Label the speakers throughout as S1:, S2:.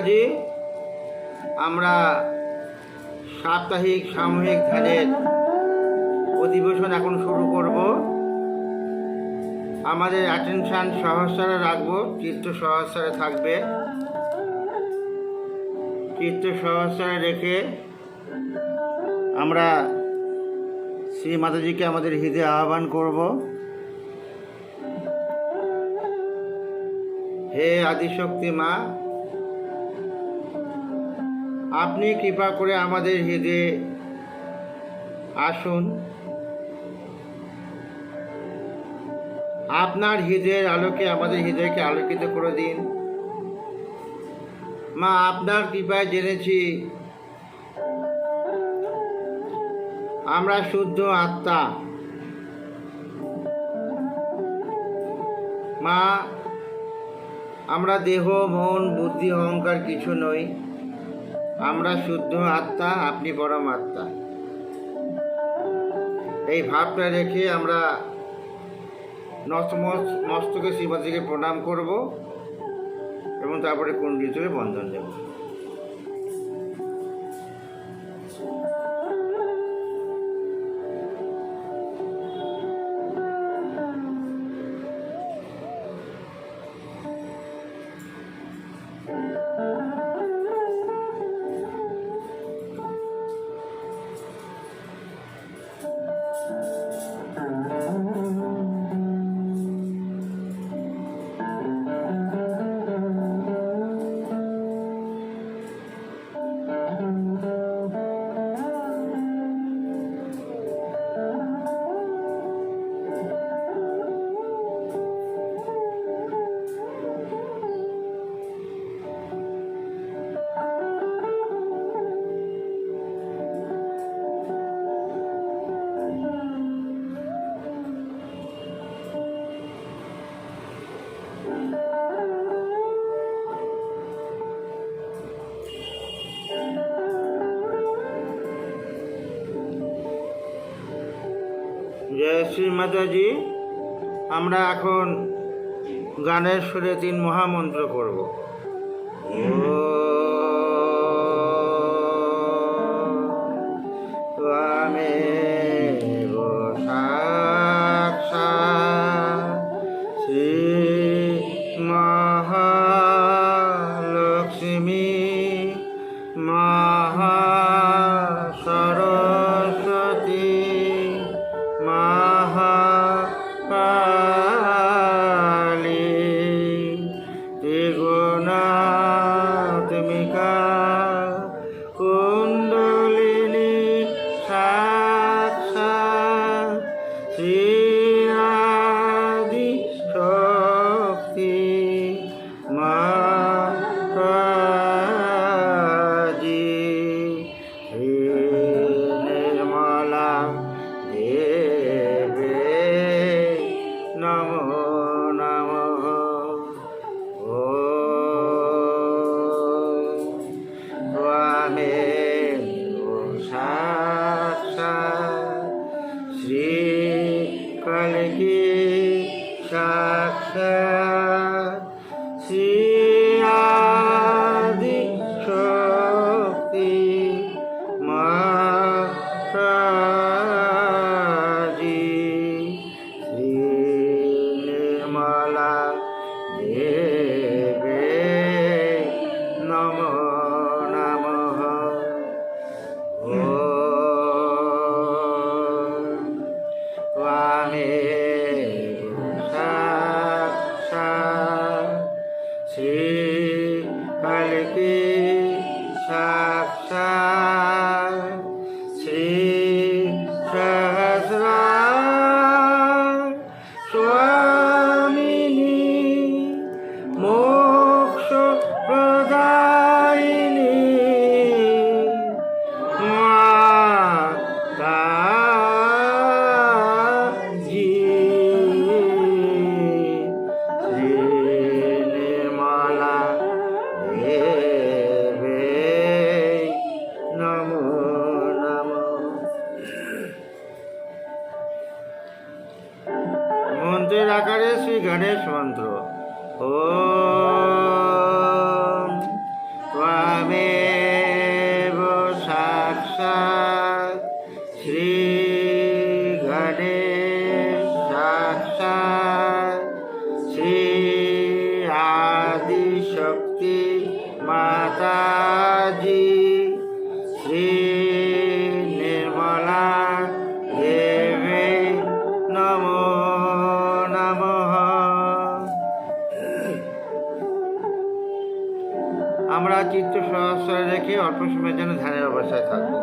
S1: মাতাজি, আমরা সাপ্তাহিক সামূহিক ধ্যানের অধিবেশন এখন শুরু করব। আমাদের অ্যাটেনশান সহস্রে রাখবো, চিত্ত সহস্রে থাকবে। চিত্ত সহস্রে রেখে আমরা শ্রী মাতাজিকে আমাদের হৃদয়ে আহ্বান করব। হে আদিশক্তি মা, আপনি কৃপা করে আমাদের হৃদয়ে আসুন। আপনার হৃদয়ের আলোকে আমাদের হৃদয়কে আলোকিত করে দিন। মা, আপনার কৃপায় জেনেছি আমরা শুদ্ধ আত্মা। মা, আমরা দেহ, মন, বুদ্ধি, অহংকার কিছু নই। আমরা শুদ্ধ আত্মা, আপনি পরম আত্মা। এই ভাবটা রেখে আমরা মস্তকে শ্রীমাতাজিকে প্রণাম করব এবং তারপরে কুণ্ডলী থেকে বন্ধন দেব। জয় শ্রী মাতাজি। আমরা এখন গানের সুরে 3 মহামন্ত্র করব। ত্বমেব সাক্ষাৎ শ্রী মহালক্ষ্মী মহাসরস্বতী মহাকালী ত্রিগুণাত্মিকা কুণ্ডলিনী সাক্ষাৎ শ্রী আদি শক্তি মাতাজি নির্মলা দেবে নমো নমঃ। ত্বমেব সাক্ষাৎ শ্রী কল্কি সাক্ষাৎ শ্রী আদি শক্তি মাতাজি নির্মলা দেবে নমো নমঃ। ত্বমেব সাক্ষাৎ শ্রী কল্কি সাক্ষাৎ শ্রী সহস্রা স্বামিনী মোক্ষ প্রদায়িনী মাতাজি নির্মলা দেবে নমো নমঃ। মন্ত্রের আকারে শ্রী গণেশ মন্ত্র। ওম त्वमेव साक्षात् श्री गणेश साक्षात् श्री आदिशक्ति माताजी श्री निर्मला देवी नमो नमः। আমরা চিত্ত সহস্রে রেখে অল্প সময়ের জন্য ধ্যানের অবস্থায় থাকবো।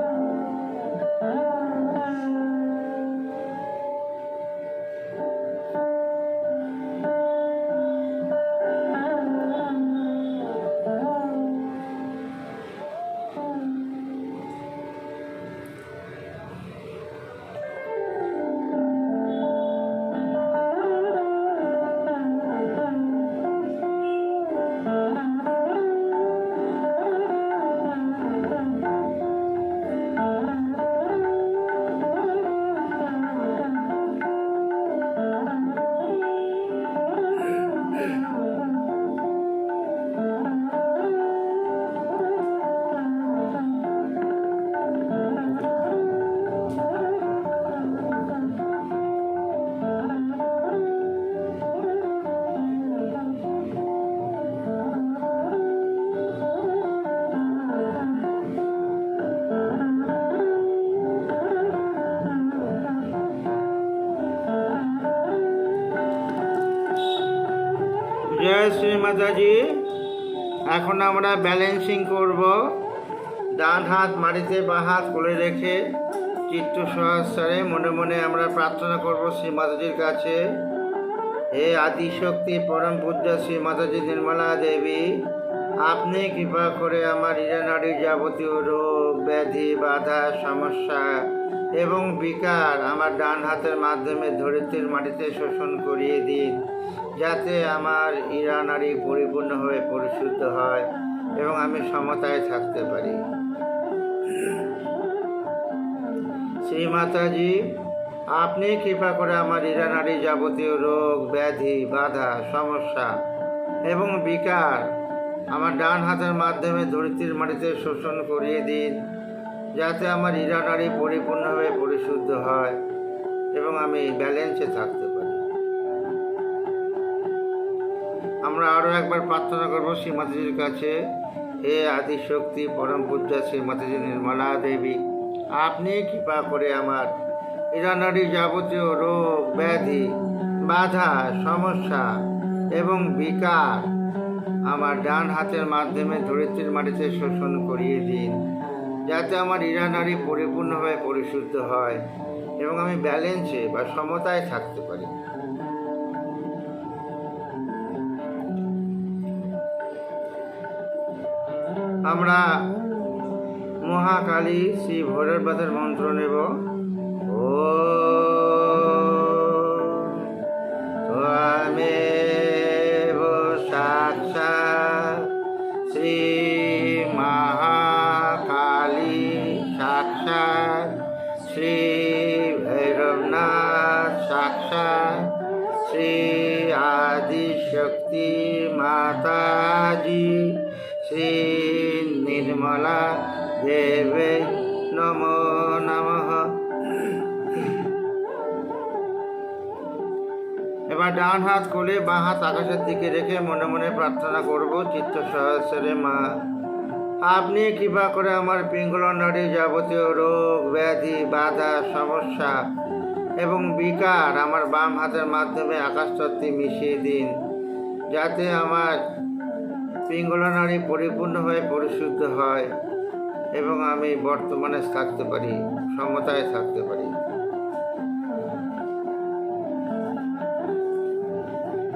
S1: জয় শ্রী মাতাজি। এখন আমরা ব্যালেন্সিং করব। ডান হাত মাটিতে বা হাত কোলে রেখে চিত্ত সহস্রে মনে মনে আমরা প্রার্থনা করব শ্রী মাতাজির কাছে। হে আদিশক্তি পরম পূজ্য শ্রী মাতাজি নির্মলা দেবী, আপনি কৃপা করে আমার হীরানাড়ির যাবতীয় রোগ ব্যাধি বাধা সমস্যা এবং বিকার আমার ডান হাতের মাধ্যমে ধরিত্রীর মাটিতে শোষণ করিয়ে দিন, যাতে আমার হীরানাড়ি পরিপূর্ণভাবে পরিশুদ্ধ হয় এবং আমি সমতায় থাকতে পারি। শ্রী মাতাজি, আপনি কৃপা করে আমার হীরানাড়ির যাবতীয় রোগ ব্যাধি বাধা সমস্যা এবং বিকার আমার ডান হাতের মাধ্যমে ধরিত্রীর মাটিতে শোষণ করিয়ে দিন, যাতে আমার হীরানাড়ি পরিপূর্ণভাবে পরিশুদ্ধ হয় এবং আমি ব্যালেন্সে থাকতে পারি। আমরা আরও একবার প্রার্থনা করব শ্রী মাতাজির কাছে। হে আদিশক্তি পরম পূজ্য শ্রী মাতাজি নির্মলা দেবী, আপনি কৃপা করে আমার হীরানাড়ির যাবতীয় রোগ ব্যাধি বাধা সমস্যা এবং বিকার আমার ডান হাতের মাধ্যমে ধরিত্রীর মাটিতে শোষণ করিয়ে দিন, যাতে আমার হীরানাড়ি পরিপূর্ণভাবে পরিশুদ্ধ হয় এবং আমি ব্যালেন্সে বা সমতায় থাকতে পারি। আমরা মহাকালী শ্রী ভৈরবাদের মন্ত্র নেব। ত্বমেব সাক্ষাৎ শ্রী মহাকালী সাক্ষাৎ শ্রী ভৈরবনাথ সাক্ষাৎ শ্রী আদিশক্তি মাতাজি শ্রী নির্মলা দেবে নমো নমঃ। এবার ডান হাত কোলে বাঁ হাত আকাশের দিকে রেখে মনে মনে প্রার্থনা করব চিত্ত সহস্রে। মা, আপনি কৃপা করে আমার পিঙ্গল নাড়ির যাবতীয় রোগ ব্যাধি বাধা সমস্যা এবং বিকার আমার বাম হাতের মাধ্যমে আকাশতত্ত্বে মিশিয়ে দিন, যাতে আমার পিঙ্গল নাড়ি পরিপূর্ণভাবে পরিশুদ্ধ হয় এবং আমি বর্তমানে থাকতে পারি, সমতায় থাকতে পারি।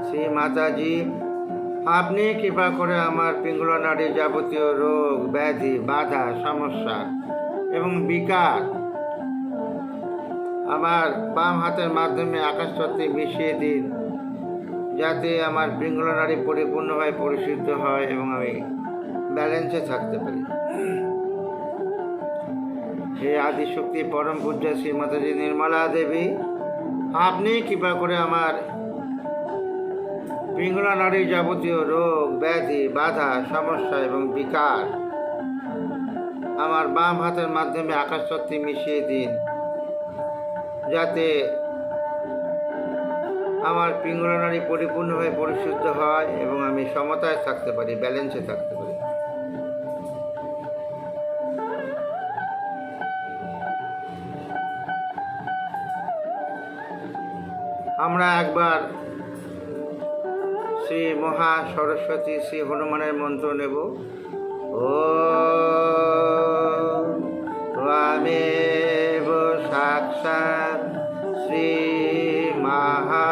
S1: শ্রী মাতাজি, আপনি কৃপা করে আমার পিঙ্গল নাড়ির যাবতীয় রোগ ব্যাধি বাধা সমস্যা এবং বিকার আমার বাম হাতের মাধ্যমে আকাশতত্ত্বে মিশিয়ে দিন, যাতে আমার পিঙ্গল নাড়ি পরিপূর্ণভাবে পরিশুদ্ধ হয় এবং আমি ব্যালেন্সে থাকতে পারি। হে আদিশক্তি পরম পূজ্য শ্রী মাতাজি নির্মলা দেবী, আপনি কৃপা করে আমার পিঙ্গলা নাড়ির যাবতীয় রোগ ব্যাধি বাধা সমস্যা এবং বিকার আমার বাম হাতের মাধ্যমে আকাশ শক্তি মিশিয়ে দিন, যাতে আমার পিঙ্গলা নাড়ি পরিপূর্ণভাবে পরিশুদ্ধ হয় এবং আমি সমতায় থাকতে পারি, ব্যালেন্সে থাকতে পারি। আমরা একবার শ্রী মহা সরস্বতী শ্রী হনুমানের মন্ত্র নেব। ওম ত্বমেব সাক্ষাৎ শ্রী মহা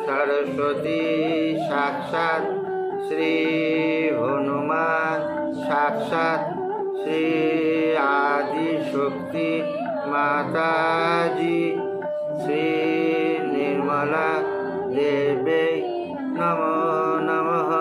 S1: সরস্বতী সাক্ষাৎ শ্রী হনুমান সাক্ষাৎ শ্রী আদি শক্তি মাতাজি শ্রী নির্মলা দেবে নমো নমঃ।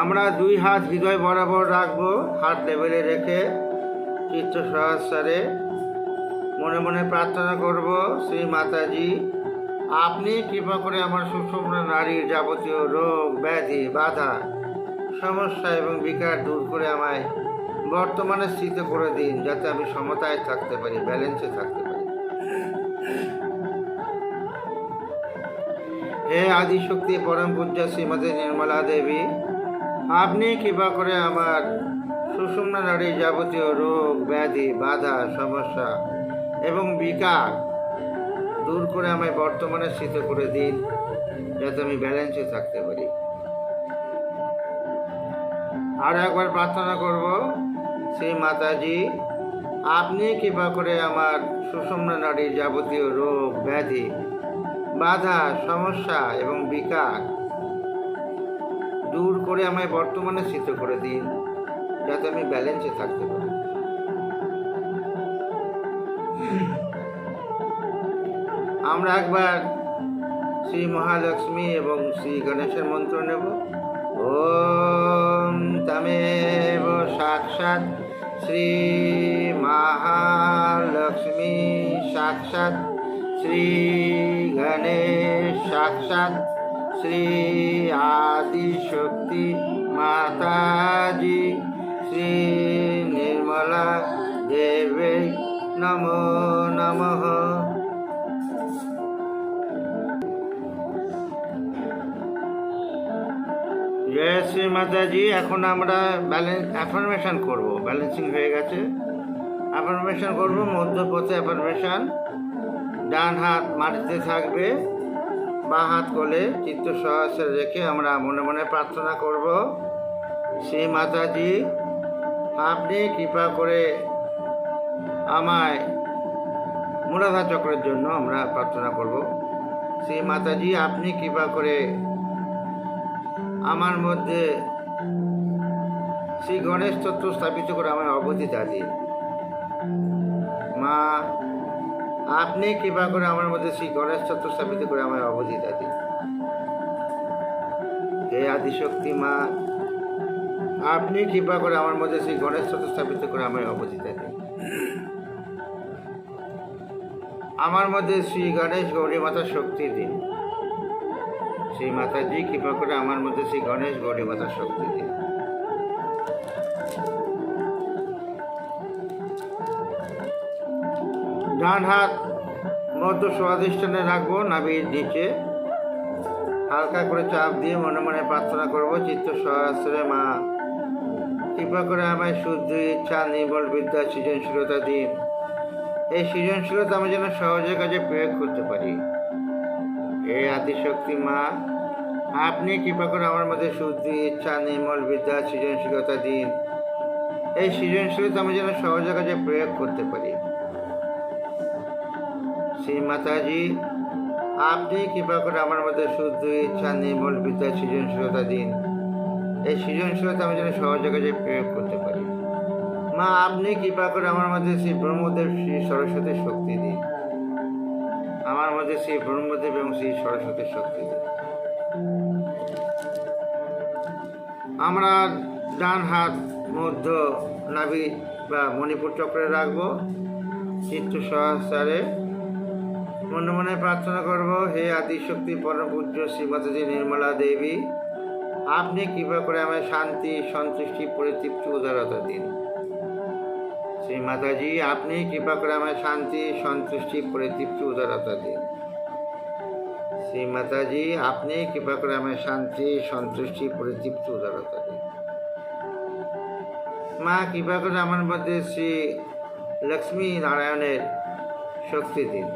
S1: আমরা দুই হাত হৃদয় বরাবর রাখবো, হাত লেভেলে রেখে চিত্ত সহস্রে মনে মনে প্রার্থনা করব, শ্রী মাতাজি আপনি কৃপা করে আমার সুষুম্না নারীর যাবতীয় রোগ ব্যাধি বাধা সমস্যা এবং বিকার দূর করে আমায় বর্তমানে স্থিত করে দিন, যাতে আমি সমতায় থাকতে পারি, ব্যালেন্সে থাকতে পারি। হে আদিশক্তি পরম পূজ্য শ্রীমতী নির্মলা দেবী, আপনি কৃপা করে আমার সুষুম্না নারীর যাবতীয় রোগ ব্যাধি বাধা সমস্যা এবং বিকার দূর করে আমায় বর্তমানে স্থিত করে দিন, যাতে আমি ব্যালেন্সে থাকতে পারি। আর একবার প্রার্থনা করব, শ্রী মাতাজি আপনি কৃপা করে আমার সুষুম্না নারীর যাবতীয় রোগ ব্যাধি বাধা সমস্যা এবং বিকার দূর করে আমায় বর্তমানে স্থিত করে দিন, যাতে আমি ব্যালেন্সে থাকতে পারি। আমরা একবার শ্রী মহালক্ষ্মী এবং শ্রী গণেশের মন্ত্র নেব। ওম তমেব সাক্ষাৎ শ্রী মহালক্ষ্মী সাক্ষাৎ শ্রী গণেশ সাক্ষাৎ শ্রী আদি শক্তি মাতাজি শ্রী নির্মলা দেবে নমো নমঃ। জয় শ্রী মাতাজি। এখন আমরা অ্যাফার্মেশন করব, ব্যালেন্সিং হয়ে গেছে, অ্যাফার্মেশন করব। মধ্যপথে অ্যাফার্মেশন, ডান হাত মাটিতে থাকবে, বাঁ হাত কোলে চিত্ত সহস্রে রেখে আমরা মনে মনে প্রার্থনা করব, শ্রী মাতাজি আপনি কৃপা করে আমায় মূলাধার চক্রের জন্য আমরা প্রার্থনা করব। শ্রী মাতাজি আপনি কৃপা করে আমার মধ্যে শ্রী গণেশ তত্ত্ব স্থাপিত করে আমায় অবধিতা দিন। মা আপনি কৃপা করে আমার মধ্যে শ্রী গণেশ তত্ত্ব স্থাপিত করে আমায় অবধিতা দিন। হে আদিশক্তি মা আপনি কৃপা করে আমার মধ্যে শ্রী গণেশ তত্ত্ব স্থাপিত করে আমায় অবধিতা দিন। আমার মধ্যে শ্রী গণেশ গৌরী মাতার শক্তি দিন। শ্রী মাতাজি কৃপা করে আমার মধ্যে শ্রী গণেশ গৌরী মাতার শক্তি দিন। ডান হাত মধ্য স্বাধিষ্ঠানে রাখবো, নাভির নিচে হালকা করে চাপ দিয়ে মনে মনে প্রার্থনা করবো, চিত্ত সহস্রে মা কৃপা করে আমায় শুদ্ধ ইচ্ছা নির্মল বিদ্যা সৃজনশীলতা দিন। এই সৃজনশীলতা আমি যেন সহজে কাজে প্রয়োগ করতে পারি। এই আদিশক্তি মা আপনি কৃপা করে আমার মধ্যে শুদ্ধ ইচ্ছা নির্মল বিদ্যা সৃজনশীলতা দিন। এই সৃজনশীলতা আমি যেন সহজে কাজে প্রয়োগ করতে পারি। শ্রী মাতাজি আপনি কৃপা করে আমার মধ্যে শুদ্ধ ইচ্ছা নির্মল বিদ্যা সৃজনশীলতা দিন। এই সৃজনশীলতা আমি যেন সহজে কাজে প্রয়োগ করতে পারি। মা আপনি কৃপা করে আমার মধ্যে শ্রী ব্রহ্মদেব শ্রী সরস্বতীর শক্তি দিন। আমার মধ্যে শ্রী ব্রহ্মদেব এবং শ্রী সরস্বতীর শক্তি দিন। আমরা ডান হাত মধ্য নাভি বা মণিপুর চক্রে রাখবো, চিত্ত সহস্রে মনে মনে প্রার্থনা করব, হে আদিশক্তি পরম পূজ্য শ্রী মাতাজি নির্মলা দেবী, আপনি কৃপা করে আমায় শান্তি, সন্তুষ্টি, পরিতৃপ্তি, উদারতা দিন। শ্রী মাতাজি, আপনি কৃপা করে আমায় শান্তি, সন্তুষ্টি, পরিতৃপ্তি, উদারতা দিন। শ্রী মাতাজি, আপনি কৃপা করে আমায় শান্তি, সন্তুষ্টি, পরিতৃপ্তি, উদারতা দিন। মা কৃপা করে আমার মধ্যে শ্রী লক্ষ্মী নারায়ণের শক্তি দিন।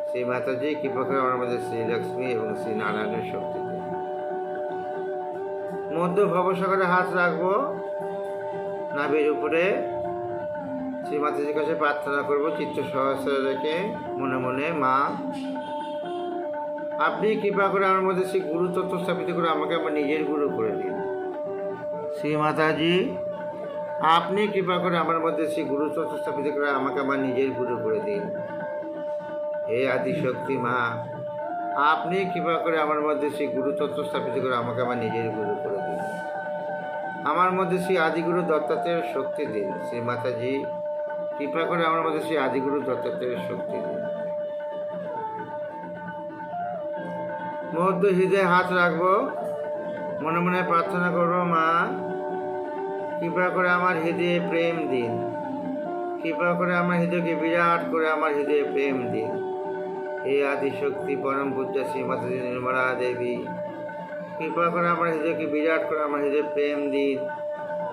S1: শ্রী মাতাজি, কৃপা করে আমার মধ্যে শ্রী লক্ষ্মী এবং শ্রী নারায়ণের শক্তি দিন। মধ্য ভবসাগরে হাত রাখবো, নাভির উপরে শ্রী মাতাজির কাছে প্রার্থনা করব, চিত্ত সহস্রে রেখে মনে মনে, মা আপনি কৃপা করে আমার মধ্যে শ্রী গুরু তত্ত্ব স্থাপিত করে আমাকে আমার নিজের গুরু করে দিন। শ্রী মাতাজি, আপনি কৃপা করে আমার মধ্যে শ্রী গুরু তত্ত্ব স্থাপিত করে আমাকে আমার নিজের গুরু করে দিন। হে আদিশক্তি মা, আপনি কৃপা করে আমার মধ্যে শ্রী গুরু তত্ত্ব স্থাপিত করে আমাকে আমার নিজের গুরু করে দিন। আমার মধ্যে শ্রী আদিগুরু দত্তাত্রেয়ের শক্তি দিন। শ্রী মাতাজি, কৃপা করে আমার মধ্যে শ্রী আদিগুরু দত্তাত্রেয়ের শক্তি দিন। মধ্য হৃদয়ে হাত রাখবো, মনে মনে প্রার্থনা করব, মা কৃপা করে আমার হৃদয়ে প্রেম দিন। কৃপা করে আমার হৃদয়কে বিরাট করে আমার হৃদয়ে প্রেম দিন। হে আদিশক্তি পরম পূজ্য শ্রী মাতাজি নির্মলা দেবী, কৃপা করে আমার হৃদয়কে বিরাট করে আমার হৃদয়ে প্রেম দিন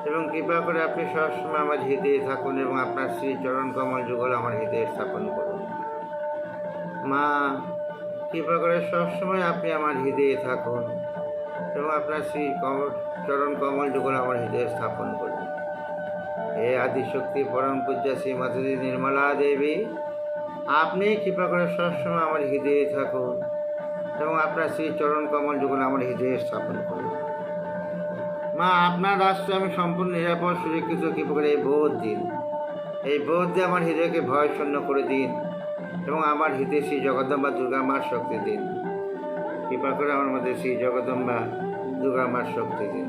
S1: এবং কৃপা করে আপনি সবসময় আমার হৃদয়ে থাকুন এবং আপনার শ্রী চরণ কমল যুগল আমার হৃদয়ে স্থাপন করুন। মা কৃপা করে সবসময় আপনি আমার হৃদয়ে থাকুন এবং আপনার শ্রী চরণ কমল যুগল আমার হৃদয়ে স্থাপন করুন। হে আদিশক্তি পরম পূজ্য শ্রী মাতাজি নির্মলা দেবী, আপনি কৃপা করে সবসময় আমার হৃদয়ে থাকুন এবং আপনার শ্রী চরণ কমল যুগল আমার হৃদয়ে স্থাপন করুন। মা আপনার রাষ্ট্রে আমি সম্পূর্ণ নিরাপদ, সুরক্ষিত, কৃপা করে এই বোধ দিন। এই বোধ দিয়ে আমার হৃদয়কে ভয় শূন্য করে দিন এবং আমার হৃদয়ে শ্রী জগদম্বা দুর্গা মার শক্তি দিন। কৃপা করে আমার মধ্যে শ্রী জগদম্বা দুর্গা মার শক্তি দিন।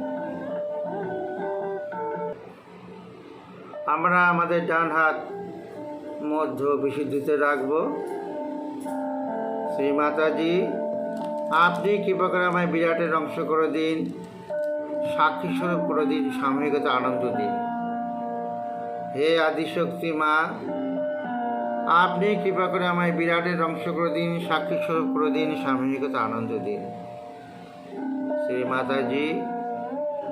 S1: আমরা আমাদের ডান হাত মধ্য বিশুদ্ধিতে রাখব। শ্রী মাতাজি, আপনি কৃপা করে আমায় বিরাটের অংশ করে দিন, সাক্ষী স্বরূপ করে দিন, সাময়িকতা আনন্দ দিন। হে আদিশক্তি মা, আপনি কৃপা করে আমায় বিরাটের অংশ করে দিন, সাক্ষী স্বরূপ করে দিন, সাময়িকতা আনন্দ দিন। শ্রী মাতাজি,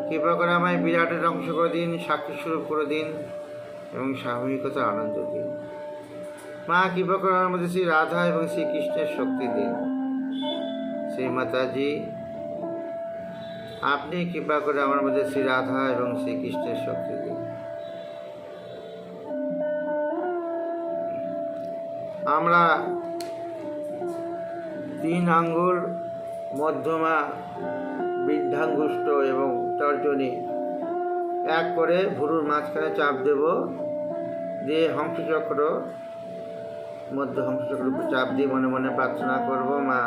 S1: কৃপা করে আমায় বিরাটের অংশ করে দিন, সাক্ষী স্বরূপ করে দিন এবং সাময়িকতা আনন্দ দিন। মা কৃপা করে আমার মধ্যে শ্রী রাধা এবং শ্রীকৃষ্ণের শক্তি দিন। শ্রী মাতাজি, আপনি কৃপা করে আমার মধ্যে শ্রী রাধা এবং শ্রীকৃষ্ণের শক্তি দিন। আমরা 3 আঙ্গুল, মধ্যমা, বৃদ্ধাঙ্গুষ্ঠ এবং তর্জনী এক করে ভুরুর মাঝখানে চাপ দেব, দিয়ে হংসচক্র, মধ্য হংসচক্র উপর চাপ দিয়ে মনে মনে প্রার্থনা করব, মা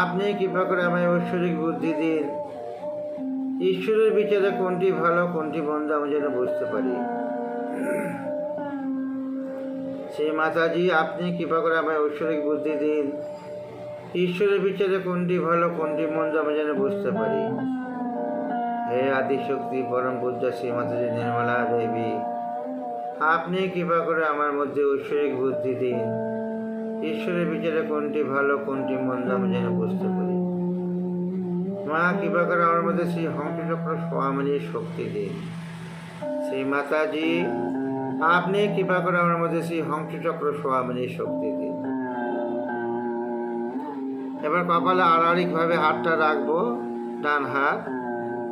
S1: আপনি কৃপা করে আমায় ঐশ্বরিক বুদ্ধি দিন। ঈশ্বরের বিচারে কোনটি ভালো কোনটি মন্দ আমি যেন বুঝতে পারি। শ্রী মাতাজি, আপনি কৃপা করে আমায় ঐশ্বরিক বুদ্ধি দিন। ঈশ্বরের বিচারে কোনটি ভালো কোনটি মন্দ আমি যেন বুঝতে পারি। হে আদিশক্তি পরম পূজ্য শ্রী মাতাজি নির্মলা দেবী, আপনি কৃপা করে আমার মধ্যে ঐশ্বরিক বুদ্ধি দিন। ঈশ্বরের বিচারে কোনটি ভালো কোনটি মন্দ আমি যেন বুঝতে পারি। মা কৃপা করে আমার মধ্যে শ্রী হংসচক্র স্বামিনীর শক্তি দিন। শ্রী মাতাজি, আপনি কৃপা করে আমার মধ্যে শ্রী হংসচক্র স্বামিনীর শক্তি দিন। এবার কপালে আড়াআড়িভাবে হাতটা রাখবো, ডান হাত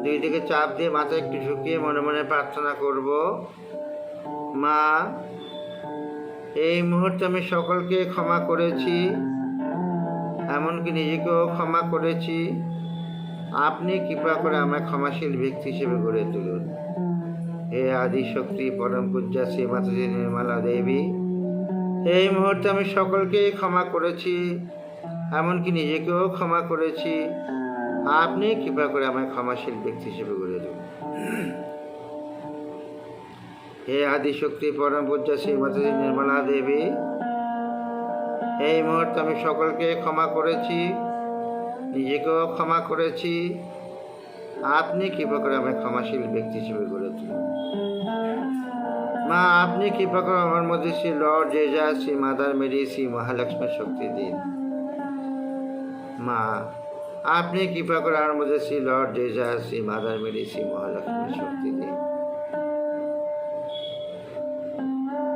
S1: দুই দিকে চাপ দিয়ে মাথা একটু ঝুঁকিয়ে মনে মনে প্রার্থনা করব, মা এই মুহূর্তে আমি সকলকে ক্ষমা করেছি, এমনকি নিজেকেও ক্ষমা করেছি। আপনি কৃপা করে আমায় ক্ষমাশীল ব্যক্তি হিসেবে গড়ে তুলুন। হে আদিশক্তি পরম পূজ্য শ্রী মাতাজি নির্মলা দেবী, এই মুহূর্তে আমি সকলকে ক্ষমা করেছি, এমনকি নিজেকেও ক্ষমা করেছি। আপনি কৃপা করে আমায় ক্ষমাশীল ব্যক্তি হিসেবে গড়ে তুলুন। হে আদিশক্তি পরম পূজ্য শ্রী মাতাজি নির্মলা দেবী, এই মুহূর্তে আমি সকলকে ক্ষমা করেছি, নিজেকেও ক্ষমা করেছি। আপনি কৃপা করে আমায় ক্ষমাশীল ব্যক্তি হিসেবে গড়ে তুলুন। মা, আপনি কৃপা করে আমার মধ্যে Shri Lord Jesus, Shri Mother Mary, Shri মহালক্ষ্মীর শক্তি দিন। মা, আপনি কৃপা করে আমার মধ্যে Shri Lord Jesus, Shri Mother Mary, Shri মহালক্ষ্মীর শক্তি দিন।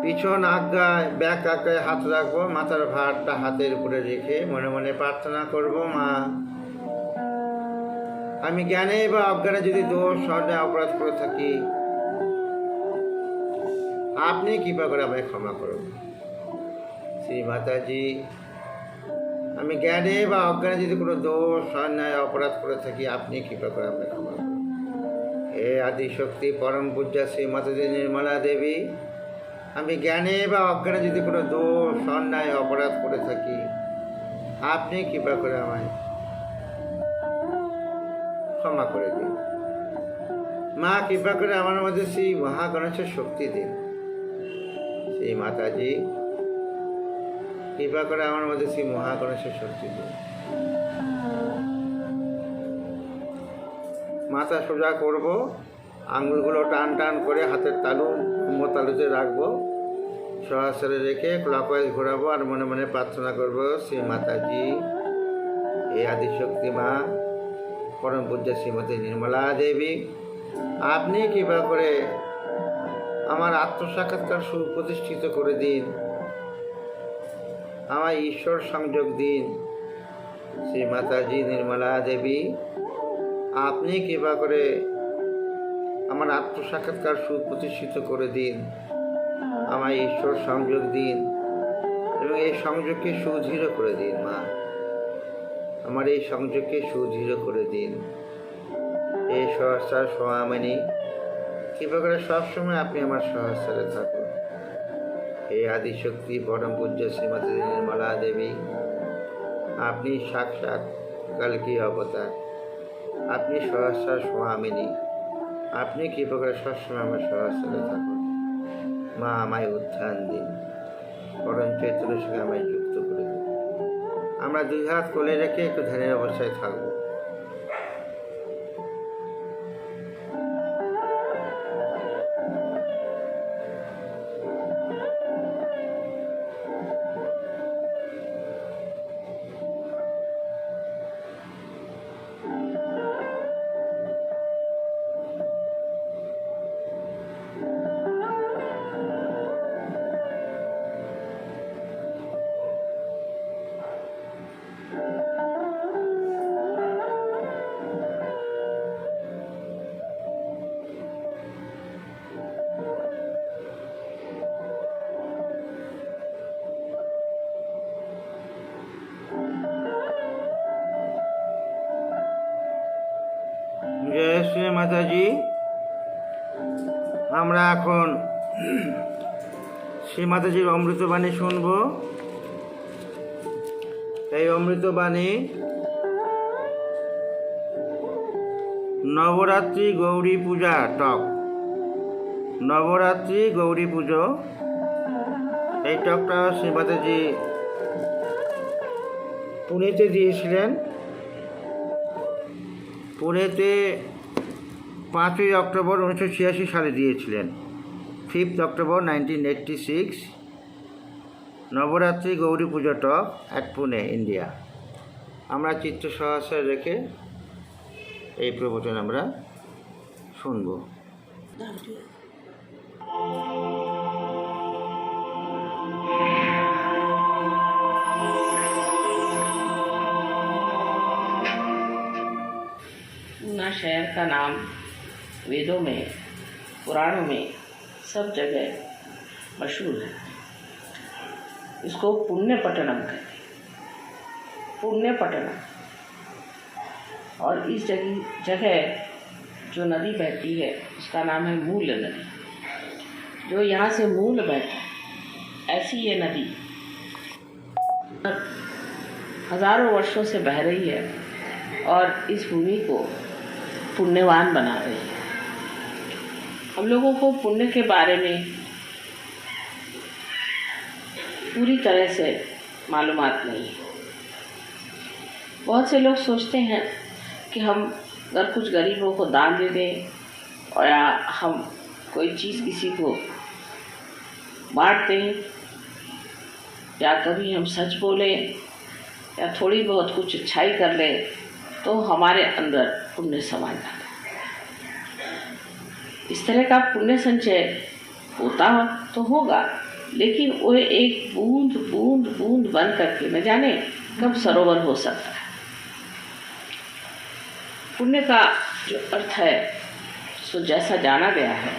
S1: পিছন আজ্ঞায় ব্যাক আজ্ঞায় হাত রাখবো, মাথার ভারটা হাতের উপরে রেখে মনে মনে প্রার্থনা করব। মা, আমি জ্ঞানে বা অজ্ঞানে যদি দোষ অন্যায় অপরাধ করে থাকি, আপনি কৃপা করে আমায় ক্ষমা করুন। শ্রী মাতাজি, আমি জ্ঞানে বা অজ্ঞানে যদি কোনো দোষ অন্যায় অপরাধ করে থাকি, আপনি কৃপা করে আমায় ক্ষমা করুন। হে আদিশক্তি পরম পূজ্যা শ্রী মাতাজি নির্মলা দেবী, আমি জ্ঞানে বা অজ্ঞানে যদি কোনো দোষ অন্যায় অপরাধ করে থাকি, আপনি কৃপা করে আমায় ক্ষমা করে দিন। মা, কৃপা করে আমার মধ্যে শ্রী মহাগণেশের শক্তি দিন। শ্রী মাতাজি, কৃপা করে আমার মধ্যে শ্রী মহাগণেশের শক্তি দিন। মাথা সোজা করব, আঙুলগুলো টান টান করে হাতের তালুতে রাখবো, সহস্রে রেখে ক্লকওয়াইজ ঘোরাবো আর মনে মনে প্রার্থনা করব। শ্রী মাতাজি, হে আদিশক্তি মা, পরম পূজ্য শ্রীমতী নির্মলা দেবী, আপনি কৃপা করে আমার আত্মসাক্ষাৎকার সুপ্রতিষ্ঠিত করে দিন, আমার ঈশ্বর সংযোগ দিন। শ্রী মাতাজি নির্মলা দেবী, আপনি কৃপা করে আমার আত্মসাক্ষাৎকার সুপ্রতিষ্ঠিত করে দিন, আমার ঈশ্বর সংযোগ দিন এবং এই সংযোগকে সুদৃঢ় করে দিন। মা, আমার এই সংযোগকে সুদৃঢ় করে দিন। এই সহস্রার সোয়ামিনী, কৃপা করে সবসময় আপনি আমার সহস্রে থাকুন। হে আদিশক্তি পরম পূজ্য শ্রীমতী নির্মলা দেবী, আপনি সাক্ষাৎ কালকি অবতার, আপনি সহস্রার সোয়ামিনী, আপনি কৃপা করে সবসময় আমার সহস্রে থাকুন। মা, আমায় উত্থান দিন, পরম চৈতন্যের সঙ্গে আমায় যুক্ত করে দিন। আমরা দুই হাত কোলে রেখে একটু ধ্যানের অবস্থায় থাকবো। জয় শ্রী মাতাজি। আমরা এখন শ্রী মাতাজির অমৃতবাণী শুনব। এই অমৃতবাণী নবরাত্রি গৌরী পূজা টক, নবরাত্রি গৌরী পুজো। এই টকটা শ্রী মাতাজি পুনেতে দিয়েছিলেন। পুনেতে 5ই অক্টোবর 1986 সালে দিয়েছিলেন, 5th October 1986, Navratri Gauri Puja talk at Pune, India. আমরা চিত্ত সহস্রে রেখে এই প্রবচন আমরা শুনব।
S2: पूना शहर का नाम वेदों में, पुराणों में सब जगह मशहूर है। इसको पुण्यपट्टनम कहते हैं, पुण्यपट्टनम। और इस जगह जो नदी बहती है उसका नाम है मूल नदी। जो यहाँ से मूल बहता है, ऐसी ये नदी हजारों वर्षों से बह रही है और इस भूमि को पुण्यवान बना रही है। हम लोगों को पुण्य के बारे में पूरी तरह से मालूमात नहीं है। बहुत से लोग सोचते हैं कि हम अगर कुछ गरीबों को दान दे दें और या हम कोई चीज़ किसी को बांट दें या कभी हम सच बोलें या थोड़ी बहुत कुछ अच्छाई कर लें तो हमारे अंदर पुण्य समा जाता है। इस तरह का पुण्य संचय होता तो होगा, लेकिन वो एक बूंद बूंद बूंद बन करके न जाने कब सरोवर हो सकता है। पुण्य का जो अर्थ है सो जैसा जाना गया है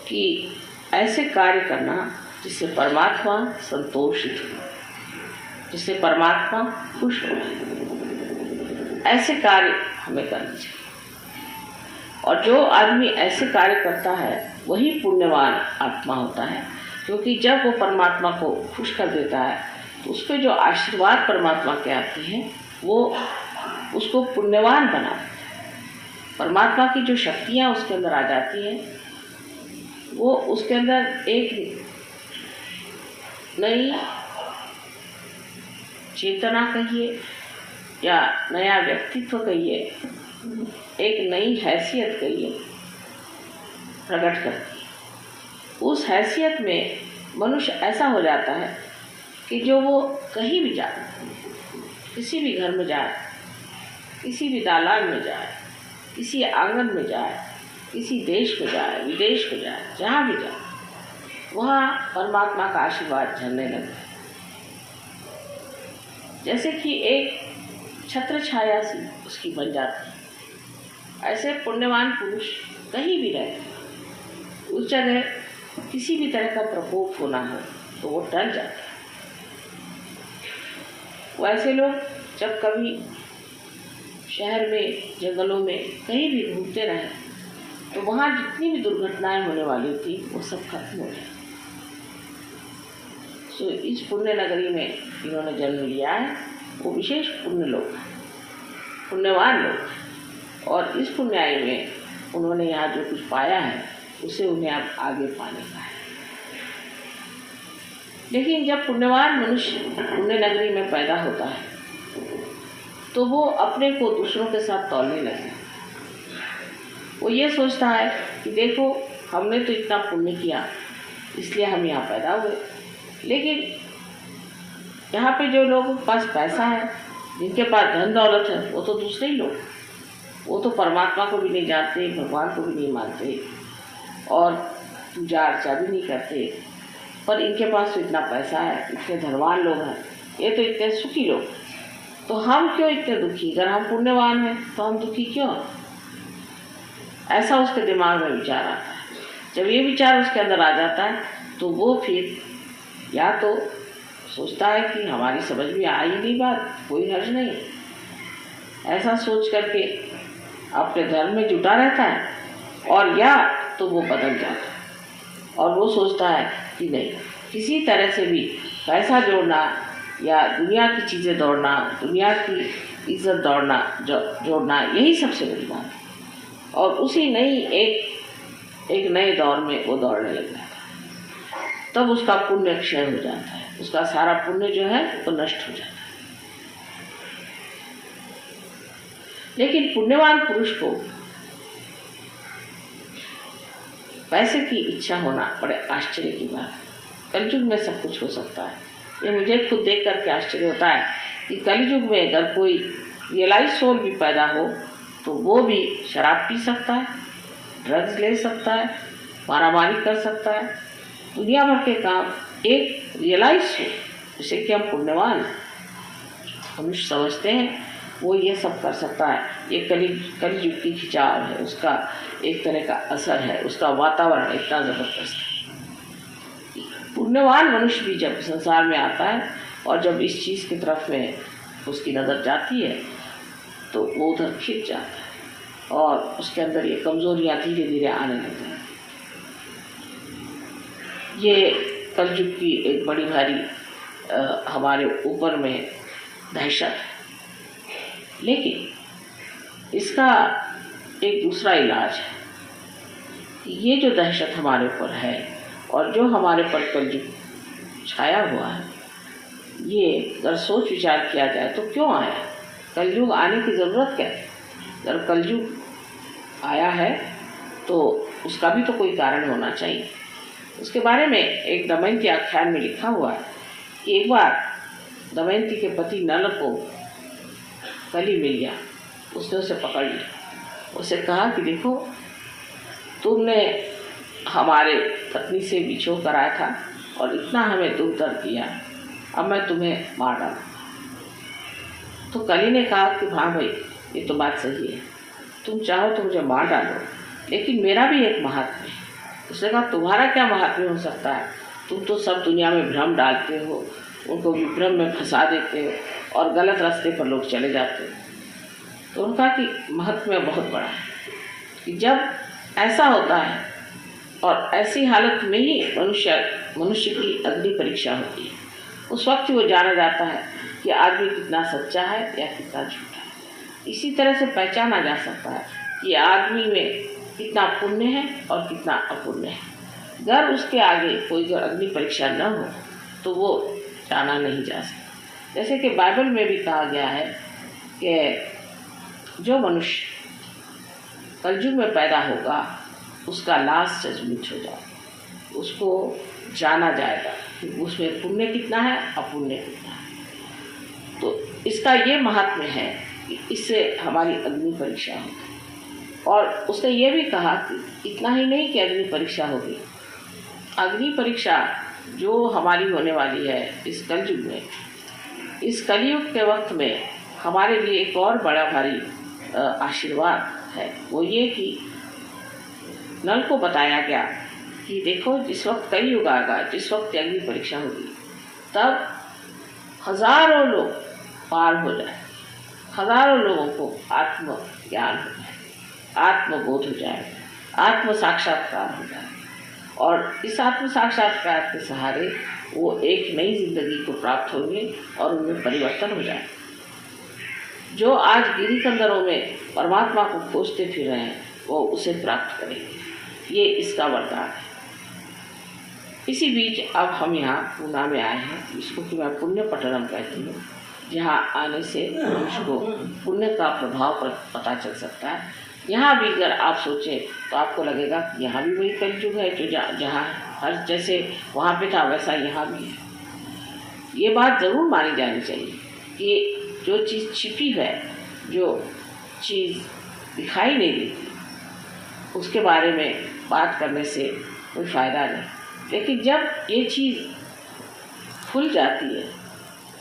S2: कि ऐसे कार्य करना जिससे परमात्मा संतोषित हो, जिससे परमात्मा खुश हो, ऐसे कार्य हमें करने चाहिए। और जो आदमी ऐसे कार्य करता है वही पुण्यवान आत्मा होता है, क्योंकि जब वो परमात्मा को खुश कर देता है तो उस पर जो आशीर्वाद परमात्मा के आते हैं वो उसको पुण्यवान बना देता है। परमात्मा की जो शक्तियाँ उसके अंदर आ जाती हैं वो उसके अंदर एक नई चेतना कहिए या नया व्यक्तित्व कहिए, एक नई हैसियत कहिए, प्रकट करती है। उस हैसियत में मनुष्य ऐसा हो जाता है कि जो वो कहीं भी जाए, किसी भी घर में जाए, किसी भी दालान में जाए, किसी आंगन में जाए, किसी देश में जाए, विदेश में जाए, जहाँ भी जाए वहाँ परमात्मा का आशीर्वाद झलने लगे। जैसे कि एक छत्र छाया सी उसकी बन जाती है, ऐसे पुण्यवान पुरुष कहीं भी रहे, उस जगह किसी भी तरह का प्रकोप होना हो तो वो टल जाता है। वैसे लोग जब कभी शहर में, जंगलों में कहीं भी घूमते रहे तो वहाँ जितनी भी दुर्घटनाएं होने वाली थी वो सब खत्म हो जाए। सो इस पुण्य नगरी में इन्होंने जन्म लिया है, वो विशेष पुण्य लोग हैं, पुण्यवान लोग हैं। और इस पुण्याई में उन्होंने यहाँ जो कुछ पाया है उसे उन्हें अब आगे पाने का है। लेकिन जब पुण्यवान मनुष्य पुण्य नगरी में पैदा होता है तो वो अपने को दूसरों के साथ तौलने लगे। वो ये सोचता है कि देखो हमने तो इतना पुण्य किया इसलिए हम यहाँ पैदा हुए, लेकिन यहाँ पे जो लोगों के पास पैसा है, जिनके पास धन दौलत है, वो तो दूसरे ही लोग, वो तो परमात्मा को भी नहीं जानते, भगवान को भी नहीं मानते और पूजा अर्चा भी नहीं करते, पर इनके पास तो इतना पैसा है, इतने धनवान लोग हैं, ये तो इतने सुखी लोग, तो हम क्यों इतने दुखी? अगर हम पुण्यवान हैं तो हम दुखी क्यों? ऐसा उसके दिमाग में विचार आता है। जब ये विचार उसके अंदर आ जाता है तो वो फिर या तो सोचता है कि हमारी समझ में आई नहीं बात, कोई हर्ज नहीं, ऐसा सोच करके अपने धर्म में जुटा रहता है, और या तो वो बदल जाता है और वो सोचता है कि नहीं, किसी तरह से भी पैसा जोड़ना या दुनिया की चीज़ें दौड़ना, दुनिया की इज्जत दौड़ना जोड़ना, यही सबसे बड़ी बात है। और उसी नई एक नए दौर में वो दौड़ने लग जाता है। तब उसका पुण्य क्षय हो जाता है, उसका सारा पुण्य जो है वो नष्ट हो जाता है। लेकिन पुण्यवान पुरुष को पैसे की इच्छा होना बड़े आश्चर्य की बात है। कलयुग में सब कुछ हो सकता है। ये मुझे खुद देख करके आश्चर्य होता है कि कलयुग में अगर कोई रियलाइज सोल भी पैदा हो तो वो भी शराब पी सकता है, ड्रग्स ले सकता है, मारामारी कर सकता है, दुनिया भर के काम एक रियलाइज सोल, जिसे कि हम पुण्यवान मनुष्य समझते हैं, वो ये सब कर सकता है। ये कलयुग की खिंचाव है, उसका एक तरह का असर है, उसका वातावरण इतना ज़बरदस्त है। पुण्यवान मनुष्य भी जब संसार में आता है और जब इस चीज़ की तरफ में उसकी नज़र जाती है तो वो उधर खिंच जाता है और उसके अंदर ये कमज़ोरियाँ धीरे धीरे आने लगती हैं। ये कलयुग की एक बड़ी भारी हमारे ऊपर में दहशत है। लेकिन इसका एक दूसरा इलाज है। ये जो दहशत हमारे ऊपर है और जो हमारे पर कलयुग छाया हुआ है, ये अगर सोच विचार किया जाए तो क्यों आया, कलयुग आने की ज़रूरत क्या है? अगर कलयुग आया है तो उसका भी तो कोई कारण होना चाहिए। उसके बारे में एक दमयंती आख्यान में लिखा हुआ है कि एक बार दमयंती के पति नल को कली मिल गया, उसने उसे पकड़ लिया, उसे कहा कि देखो तुमने हमारे पत्नी से बिछोह कराया था और इतना हमें दुख दर्द दिया, अब मैं तुम्हें मार डालूँ। तो कली ने कहा कि हाँ भाई, ये तो बात सही है, तुम चाहो तो मुझे मार डालो, लेकिन मेरा भी एक महात्म्य है। उसने कहा तुम्हारा क्या महात्म्य हो सकता है, तुम तो सब दुनिया में भ्रम डालते हो, उनको विभ्रम में फंसा देते हो और गलत रास्ते पर लोग चले जाते हो। तो उनका कि महत्व बहुत बड़ा है कि जब ऐसा होता है और ऐसी हालत में ही मनुष्य की अग्नि परीक्षा होती है, उस वक्त ही वो जाना जाता है कि आदमी कितना सच्चा है या कितना झूठा है। इसी तरह से पहचाना जा सकता है कि आदमी में कितना पुण्य है और कितना अपुण्य है। अगर उसके आगे कोई अग्नि परीक्षा न हो तो वो जाना नहीं जा सकता। जैसे कि बाइबल में भी कहा गया है कि जो मनुष्य कलयुग में पैदा होगा उसका लास्ट जजमेंट हो जाएगा, उसको जाना जाएगा कि उसमें पुण्य कितना है अपुण्य कितना है। तो इसका ये महात्म्य है कि इससे हमारी अग्नि परीक्षा होगी। और उसने ये भी कहा कि इतना ही नहीं कि अग्नि परीक्षा होगी, अग्नि परीक्षा जो हमारी होने वाली है इस कलयुग में, इस कलयुग के वक्त में हमारे लिए एक और बड़ा भारी आशीर्वाद है। वो ये कि नल को बताया गया कि देखो जिस वक्त कलयुग आएगा, जिस वक्त अग्नि परीक्षा होगी, तब हजारों लोग पार हो जाए, हजारों लोगों को आत्म ज्ञान हो जाए, आत्मबोध हो जाए, आत्म साक्षात्कार हो जाए और इस आत्म साक्षात्कार के सहारे वो एक नई जिंदगी को प्राप्त होंगे और उनमें परिवर्तन हो जाए। जो आज गिरी कंदरों में परमात्मा को खोजते फिर रहे हैं वो उसे प्राप्त करेंगे। ये इसका वरदान है। इसी बीच अब हम यहाँ पूना में आए हैं, इसको कि मैं पुण्य पट्टनम कहती हूँ, जहाँ आने से मनुष्य को पुण्य का प्रभाव पता चल सकता है। यहाँ भी अगर आप सोचें तो आपको लगेगा कि यहाँ भी वही कलयुग है जो जहाँ हर जैसे वहाँ पे था वैसा यहाँ भी है। ये बात ज़रूर मानी जानी चाहिए कि जो चीज़ छिपी है, जो चीज़ दिखाई नहीं देती, उसके बारे में बात करने से कोई फ़ायदा नहीं। लेकिन जब ये चीज़ खुल जाती है,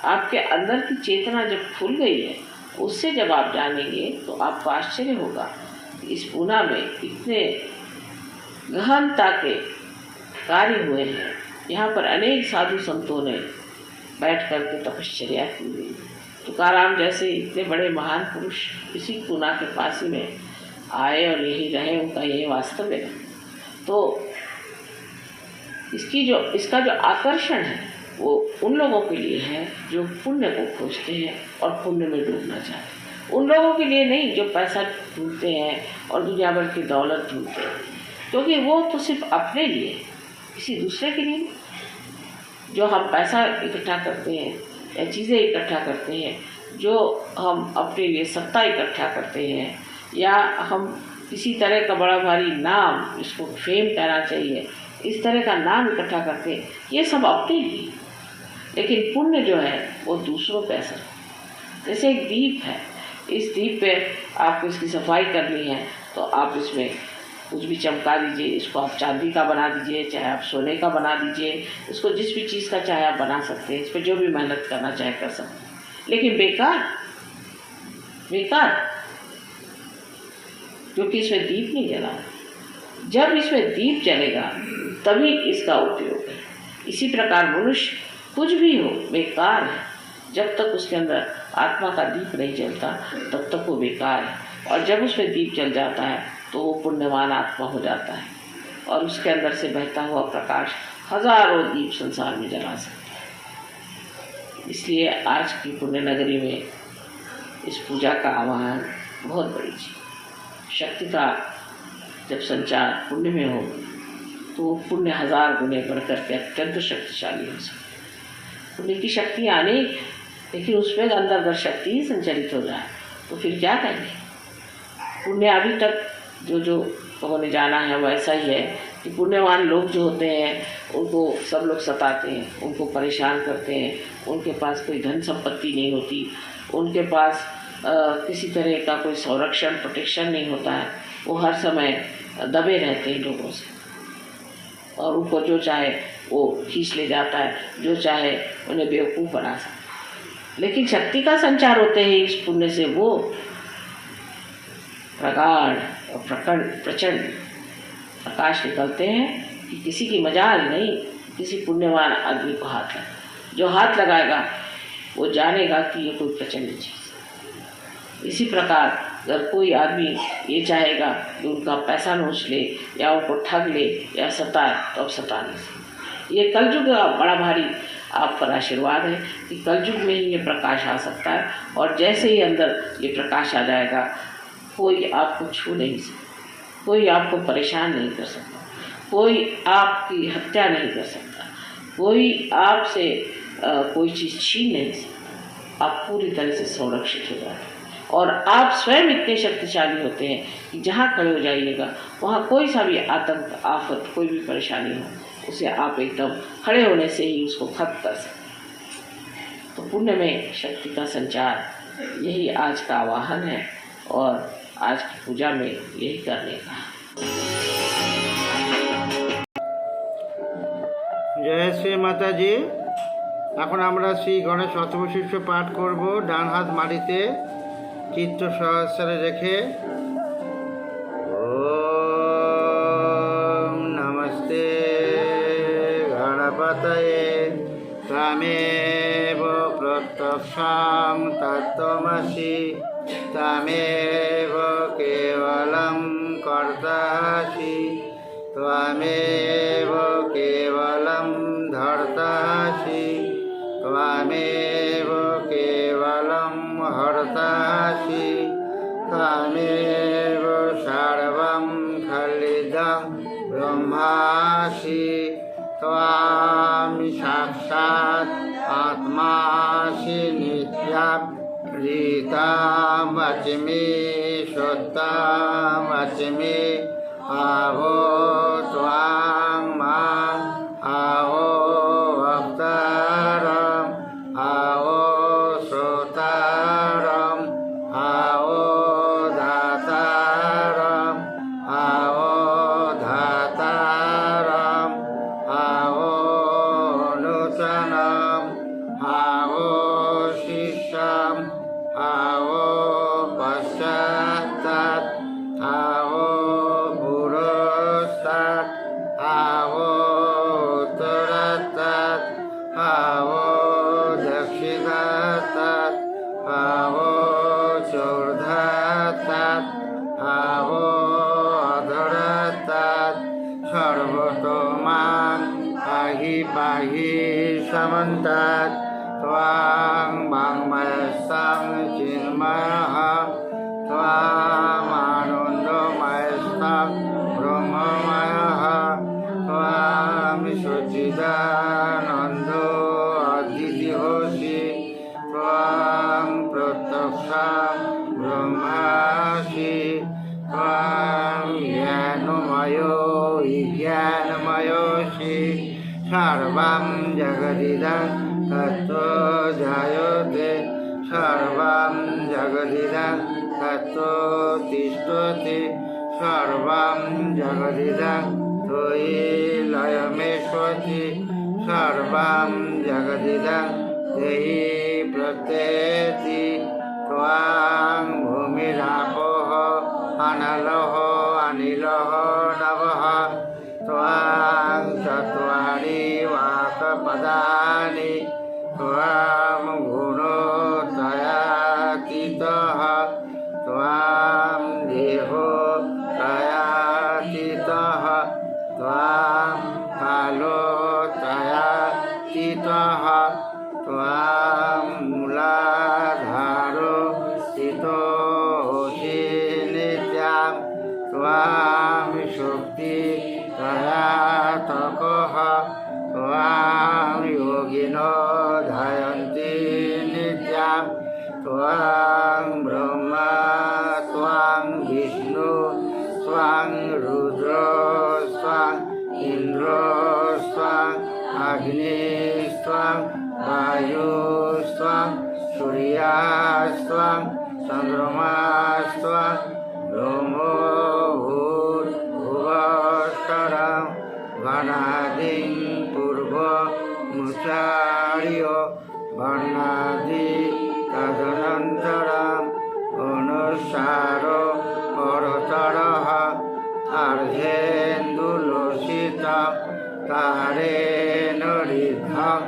S2: आपके अंदर की चेतना जब खुल गई है, उससे जब आप जानेंगे तो आपको आश्चर्य होगा कि इस पूना में इतने गहनता के कार्य हुए हैं। यहाँ पर अनेक साधु संतों ने बैठ कर के तपश्चर्या की हुई। तुकाराम जैसे इतने बड़े महान पुरुष इसी पूना के पास ही में आए और यही रहे, उनका यही वास्तव है। तो इसका जो आकर्षण है वो उन लोगों के लिए है जो पुण्य को खोजते हैं और पुण्य में डूबना चाहते हैं। उन लोगों के लिए नहीं जो पैसा ढूंढते हैं और दुनिया भर की दौलत ढूंढते हैं, क्योंकि वो तो सिर्फ अपने लिए, किसी दूसरे के लिए नहीं। जो हम पैसा इकट्ठा करते हैं या चीज़ें इकट्ठा करते हैं, जो हम अपने लिए सत्ता इकट्ठा करते हैं, या हम किसी तरह का बड़ा भारी नाम, इसको फेम कहना चाहिए, इस तरह का नाम इकट्ठा करते हैं, ये सब अपने लिए। लेकिन पुण्य जो है वो दूसरों पे असर। जैसे एक दीप है, इस दीप पे आपको इसकी सफाई करनी है तो आप इसमें कुछ भी चमका दीजिए, इसको आप चांदी का बना दीजिए, चाहे आप सोने का बना दीजिए, इसको जिस भी चीज़ का चाहे आप बना सकते हैं, इस पर जो भी मेहनत करना चाहे कर सकते हैं। लेकिन बेकार क्योंकि इसमें दीप नहीं जला। जब इसमें दीप जलेगा तभी इसका उपयोग है। इसी प्रकार मनुष्य कुछ भी हो बेकार है, जब तक उसके अंदर आत्मा का दीप नहीं जलता तब तक वो बेकार है। और जब उसमें दीप जल जाता है तो वो पुण्यवान आत्मा हो जाता है और उसके अंदर से बहता हुआ प्रकाश हजारों दीप संसार में जला सकता है। इसलिए आज की पुण्य नगरी में इस पूजा का आह्वान बहुत बड़ी चीज। शक्ति का जब संचार पुण्य में हो तो वो पुण्य हजार गुने बढ़ करके अत्यंत शक्तिशाली हो सकता है। पुण्य की शक्ति आने, लेकिन उसमें अंदर शक्ति ही संचरित हो जाए तो फिर क्या करेंगे। पुण्य अभी तक जो जो लोगों ने जाना है वैसा ही है कि पुण्यवान लोग जो होते हैं उनको सब लोग सताते हैं, उनको परेशान करते हैं, उनके पास कोई धन संपत्ति नहीं होती, उनके पास किसी तरह का कोई संरक्षण प्रोटेक्शन नहीं होता है, वो हर समय दबे रहते हैं लोगों से और उनको जो चाहे वो खींच ले जाता है, जो चाहे उन्हें बेवकूफ़ बना सकता है। लेकिन शक्ति का संचार होते ही इस पुण्य से वो प्रगाढ़ और प्रचंड प्रकाश निकलते हैं कि किसी की मजाल नहीं, किसी पुण्यवान आदमी को हाथ लगा। जो हाथ लगाएगा वो जानेगा कि ये कोई प्रचंड चीज़। इसी प्रकार अगर कोई आदमी ये चाहेगा कि उनका पैसा नोच ले या उनको ठग ले या सताए तो अब सता नहीं सकता। ये कलयुग का बड़ा भारी आप पर आशीर्वाद है कि कलयुग में ही ये प्रकाश आ सकता है और जैसे ही अंदर ये प्रकाश आ जाएगा कोई आपको छू नहीं सकता, कोई आपको परेशान नहीं कर सकता, कोई आपकी हत्या नहीं कर सकता, कोई आपसे कोई चीज़ छीन नहीं सकता। आप पूरी तरह से संरक्षित हो जाते हैं और आप स्वयं इतने शक्तिशाली होते हैं कि जहाँ खड़े हो जाइएगा वहाँ कोई सा भी आतंक, आफत, कोई भी परेशानी हो उसे आप एकदम खड़े होने से ही उसको खत्म कर सकते। तो पुण्य में शक्ति का संचार यही आज का आवाहन है और आज की पूजा में यही करने का।
S1: जय श्री माता जी। এখন আমরা শ্রী গণেশ অথবশিষ্য পাঠ করব। ডান হাত মাটিতে চিত্ত সহস্রে রেখে ওম নমস্তে গণপতয়ে তমেব প্রত্যক্ষং তত্ত্বমসি তমেব কেবলং কর্তাসি त्वमेव केवलं धर्तासि त्वमेव केवलं हर्तासि त्वमेव सर्वं खलिदं ब्रह्मासि त्वां साक्षात् आत्मासि नित्यं रीतं वच्मि शुद्धं वच्मि आहो त्वां मां आहो वक्तारम् आहो श्रोतारम् आहो दातारम् आहो धातारम् आहो नूतनम् आहो शिष्यम् आहो पश्चात्तात् आहो आवो उत्तरात् आवो दक्षिणात् आवो चौर्धात् आवो अधरात् सर्वतोमां पाहि पाहि समन्तात् त्वां वाङ्मयस्तं चिन्मयः त्वाम् आनन्दमयस्तं ब्रह्ममयः त्वां सच्चिदानन्दो अद्वितीयोऽसि त्वां प्रत्यक्षं ब्रह्मासि त्वां ज्ञानमयो विज्ञानमयोऽसि सर्वं जगदिदं तत्त्वो जायते सर्वं जगदिदं तत्त्वो तिष्ठति सर्वं जगदिदं त्वयि लयमेष्वति सर्वं जगदिदं तेहि प्रत्येति त्वां भूमिरापोः अनलः अनिलः नभः त्वां चत्वारि वाक्पदानि त्वां गुणोदयातीतः त्वां देहो तयातीतः त्वां कालोदयातीतः त्वां मूलाधारो स्थितोऽसि नित्यं त्वां शक्ति तयातकः त्वां योगिनो स्वां रुद्र स्वां इंद्र स्वां अग्नि स्वां वायु स्वां सूर्या स्वां चंद्रमा स्वां ब्रह्मो भूर्भुवस्सुरं गणादिं पूर्व मुचार्य वर्णादि तदनन्तरम् अनुसार परतरः अर्धेन्दुलोसितं तारेण ऋद्धम्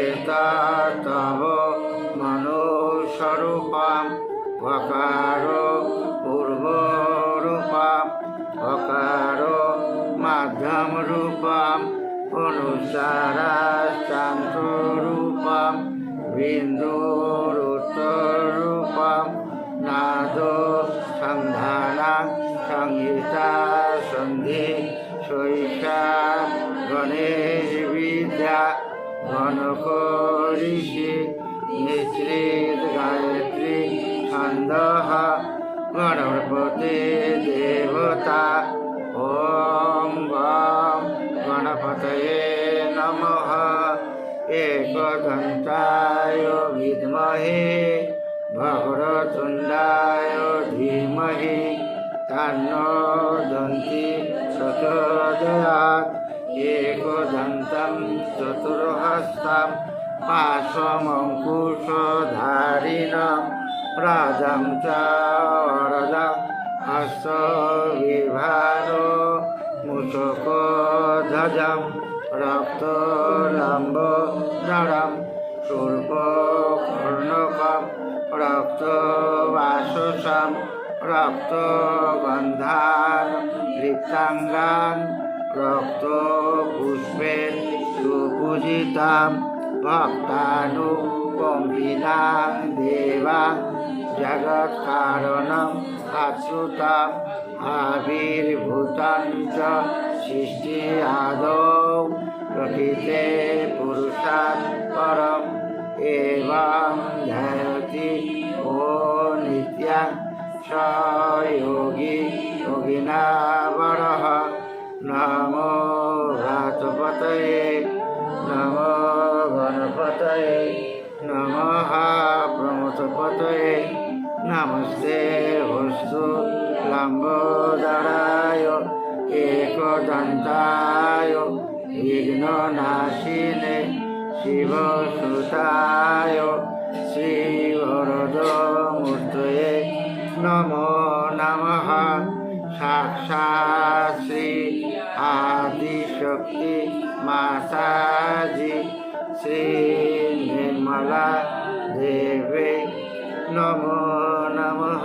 S1: एतत्तव मनुस्वरूपम् वकारो पूर्वरूपम् वकारो मध्यमरूपम् अनुसाराश्चान्तरूपम् बिन्दुरुत्तररूपम् नादो सन्धानं संहिता सन्धि शैषा गणेशविद्या गणको ऋषि निश्रित गायत्री छन्दः गणपति देवता ॐ गं गणपतये नमः एकदन्ताय विद्महे वक्रतुण्डाय धीमहि तन्नो दन्ति प्रचोदयात् एकदन्तं चतुर्हस्तं पाशमङ्कुशधारिणं राजं च वरदं हस्तविभारो मूषकध्वजं रक्तलम्बोदरं शूर्पकर्णकं रक्तवाससं रक्तगन्धान् लिप्ताङ्गान् रक्तपुष्पेण सुपूजितां भक्तानुकम्पिनां देवां जगत्कारणम् अच्युताम् आविर्भूतं च सृष्टि आदौ प्रकृते पुरुषात् परम् एवं ध्यायति ओ नित्यं स योगी योगिनावरः नमो घातपतये नमो गणपतये नमः प्रमथपतये नमस्ते वस्तु लंबोदराय एकदन्ताय विघ्ननाशिने शिवसुताय श्रीवरदमूर्तये नमो नमः साक्षात् श्री आदिशक्ति माताजी श्री निर्मला देवे नमो नमः।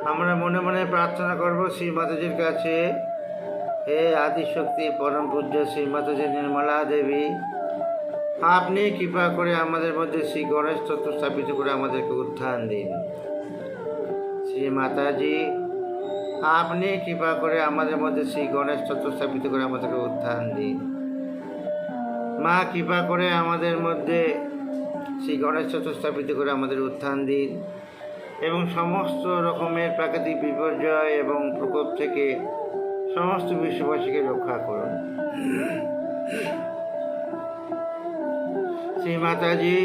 S1: আমরা মনে মনে প্রার্থনা করব শ্রী মাতাজির কাছে, হে আদিশক্তি পরম পূজ্য শ্রী মাতাজি নির্মলা দেবী, আপনি কৃপা করে আমাদের মধ্যে শ্রী গণেশ তত্ত্ব স্থাপিত করে আমাদেরকে উত্থান দিন। শ্রী মাতাজি, আপনি কৃপা করে আমাদের মধ্যে শ্রী গণেশ তত্ত্ব স্থাপিত করে আমাদেরকে উত্থান দিন। মা, কৃপা করে আমাদের মধ্যে শ্রী গণেশ তত্ত্ব স্থাপিত করে আমাদের উত্থান দিন এবং সমস্ত রকমের প্রাকৃতিক বিপর্যয় এবং প্রকোপ থেকে সমস্ত বিশ্ববাসীকে রক্ষা করুন। শ্রী মাতাজি,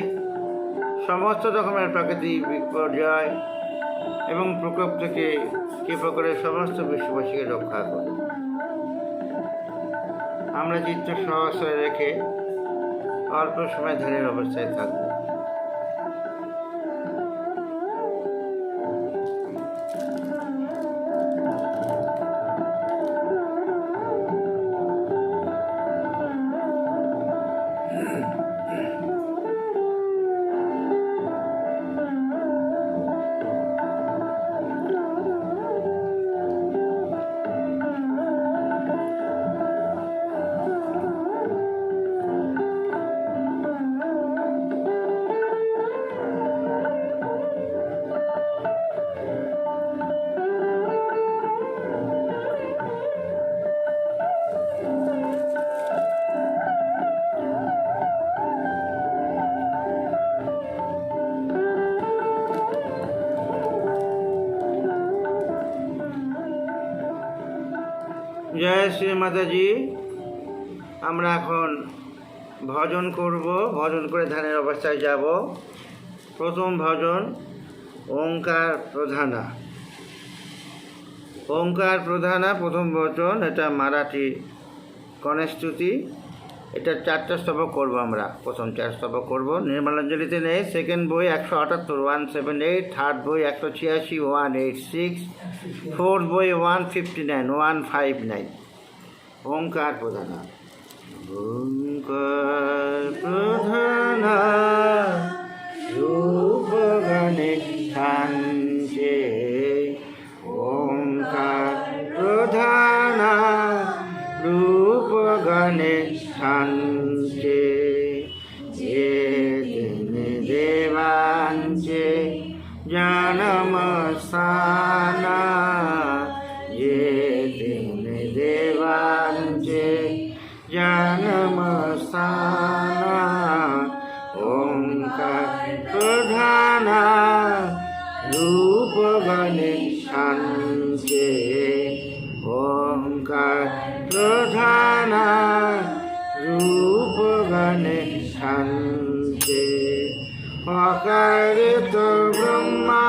S1: সমস্ত রকমের প্রাকৃতিক বিপর্যয় এবং প্রকোপ থেকে কৃপা করে সমস্ত বিশ্ববাসীকে রক্ষা করুন। আমরা চিত্ত সহস্রে রেখে অল্প সময় ধ্যানের অবস্থায় থাকব। জয় শ্রী মাতাজি। আমরা এখন ভজন করব, ভজন করে ধ্যানের অবস্থায় যাব। প্রথম ভজন ওঙ্কার প্রধানা। ওঙ্কার প্রধানা প্রথম বচন, এটা মারাঠি গণেশস্তুতি। এটা 4টা স্তবক করবো আমরা। প্রথম 4 স্তবক করবো, নির্মলাঞ্জলিতে নেই। সেকেন্ড বই 178 178, থার্ড বই 186 186, ফোর্থ বই 159 159। ওঙ্কার প্রধানা। ওঙ্কার প্রধানা রূপ গণেশাঞ্চে, ওঙ্কার প্রধানা রূপ গণেশাঞ্চে, ये दिन देवांचे जनमसाना, ये दिन देवांचे जनमसाना, ओंकार प्रधाना रूप गणेशांचे, ओंकार प्रधाना रूप गणेशांचे, अकारित ब्रह्मा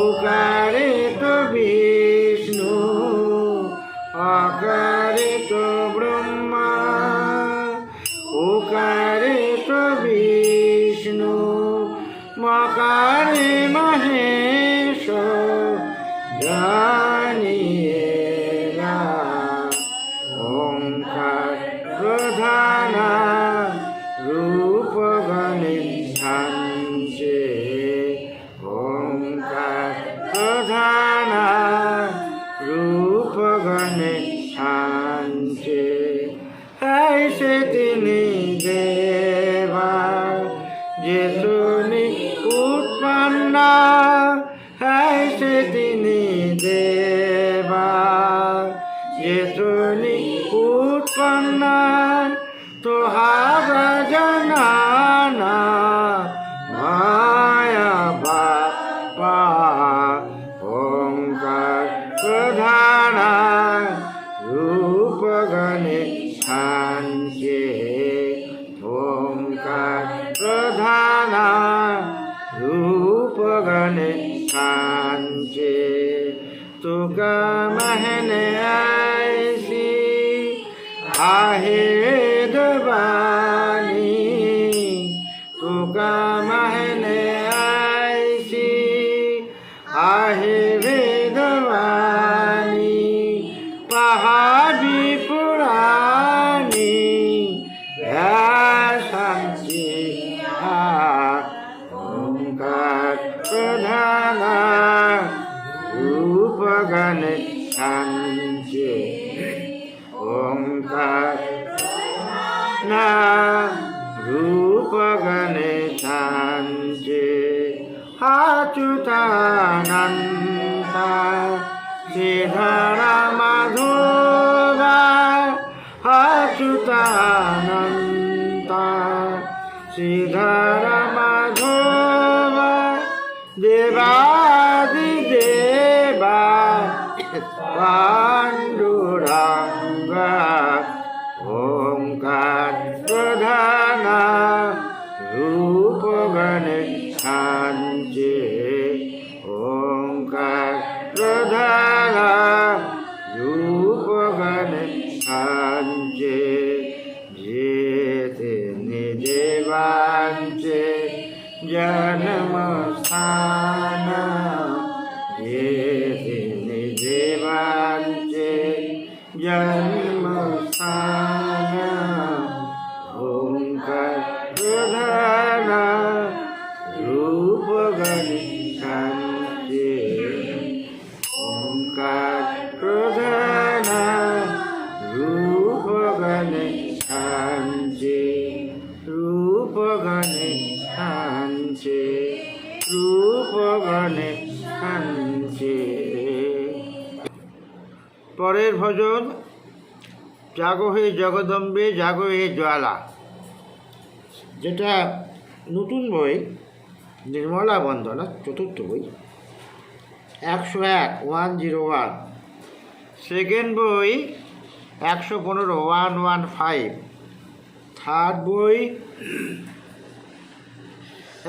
S1: उकारित विष्णु, अकारित ब्रह्मा उकारित विष्णु, मकारि महेश जानिएगा, ओंकार प्रधाना रूप गणेशांचे, ओंकार प्रधाना रूप गणेशांचे, ऐसे तिनि देवा जेतुनि उत्पन्ना, ऐसे तिनि देवा जेतुनि उत्पन्ना, तुहारा जनाना माया बापा, ओंकार प्रधाना रूप गणेशांचे, ओंकार प्रधाना रूप गणेशांचे, तुका महने ऐसी आहे दबानी, तुका महने ऐसी आहे वेदवानी, पहाड़ी पुरानी शांति, ओंकार प्रधाना रूप गणेशांचे, ओंकार ना रूप गणेशांचे, अच्युतानंता श्रीधर माधवा, अच्युतानंता श्रीधर माधवा, देवादिदेवा पांडुरंगा, ओंकार प्रधाना रूप गणेशांचे, ओंकार प्रधाना रूप गणेशांचे, जेते निदेवांचे जन्मस्थान, जेते निदेवांचे जन्मस्थान, ओंकार प्रधाना रूप गणेशांचे, ओंकार प्रधाना रूप गणेशांचे, रूप गणेशांचे, रूप गणेशांचे। পরের ভজন জাগো হে জগদম্বে জাগো হে জ্বালা, যেটা নতুন বই निर्मला बंदना चतुर्थ बई 101 101 সেকেন্ড বই 115 115, থার্ড বই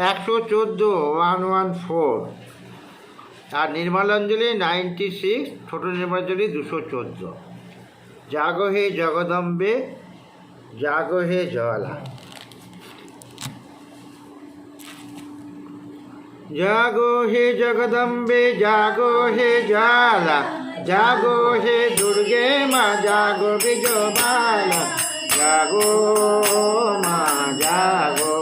S1: 114 114, আর নির্মলাঞ্জলি 96, ছোট নির্মলাঞ্জলি 214। জাগো হে জগদম্বে, জাগো হে জলা। জাগো হে জগদম্বে, জাগো হে জ্বালা, জাগো হে দুর্গে মা, জাগো বিজয়বালা, জাগো মা জাগো,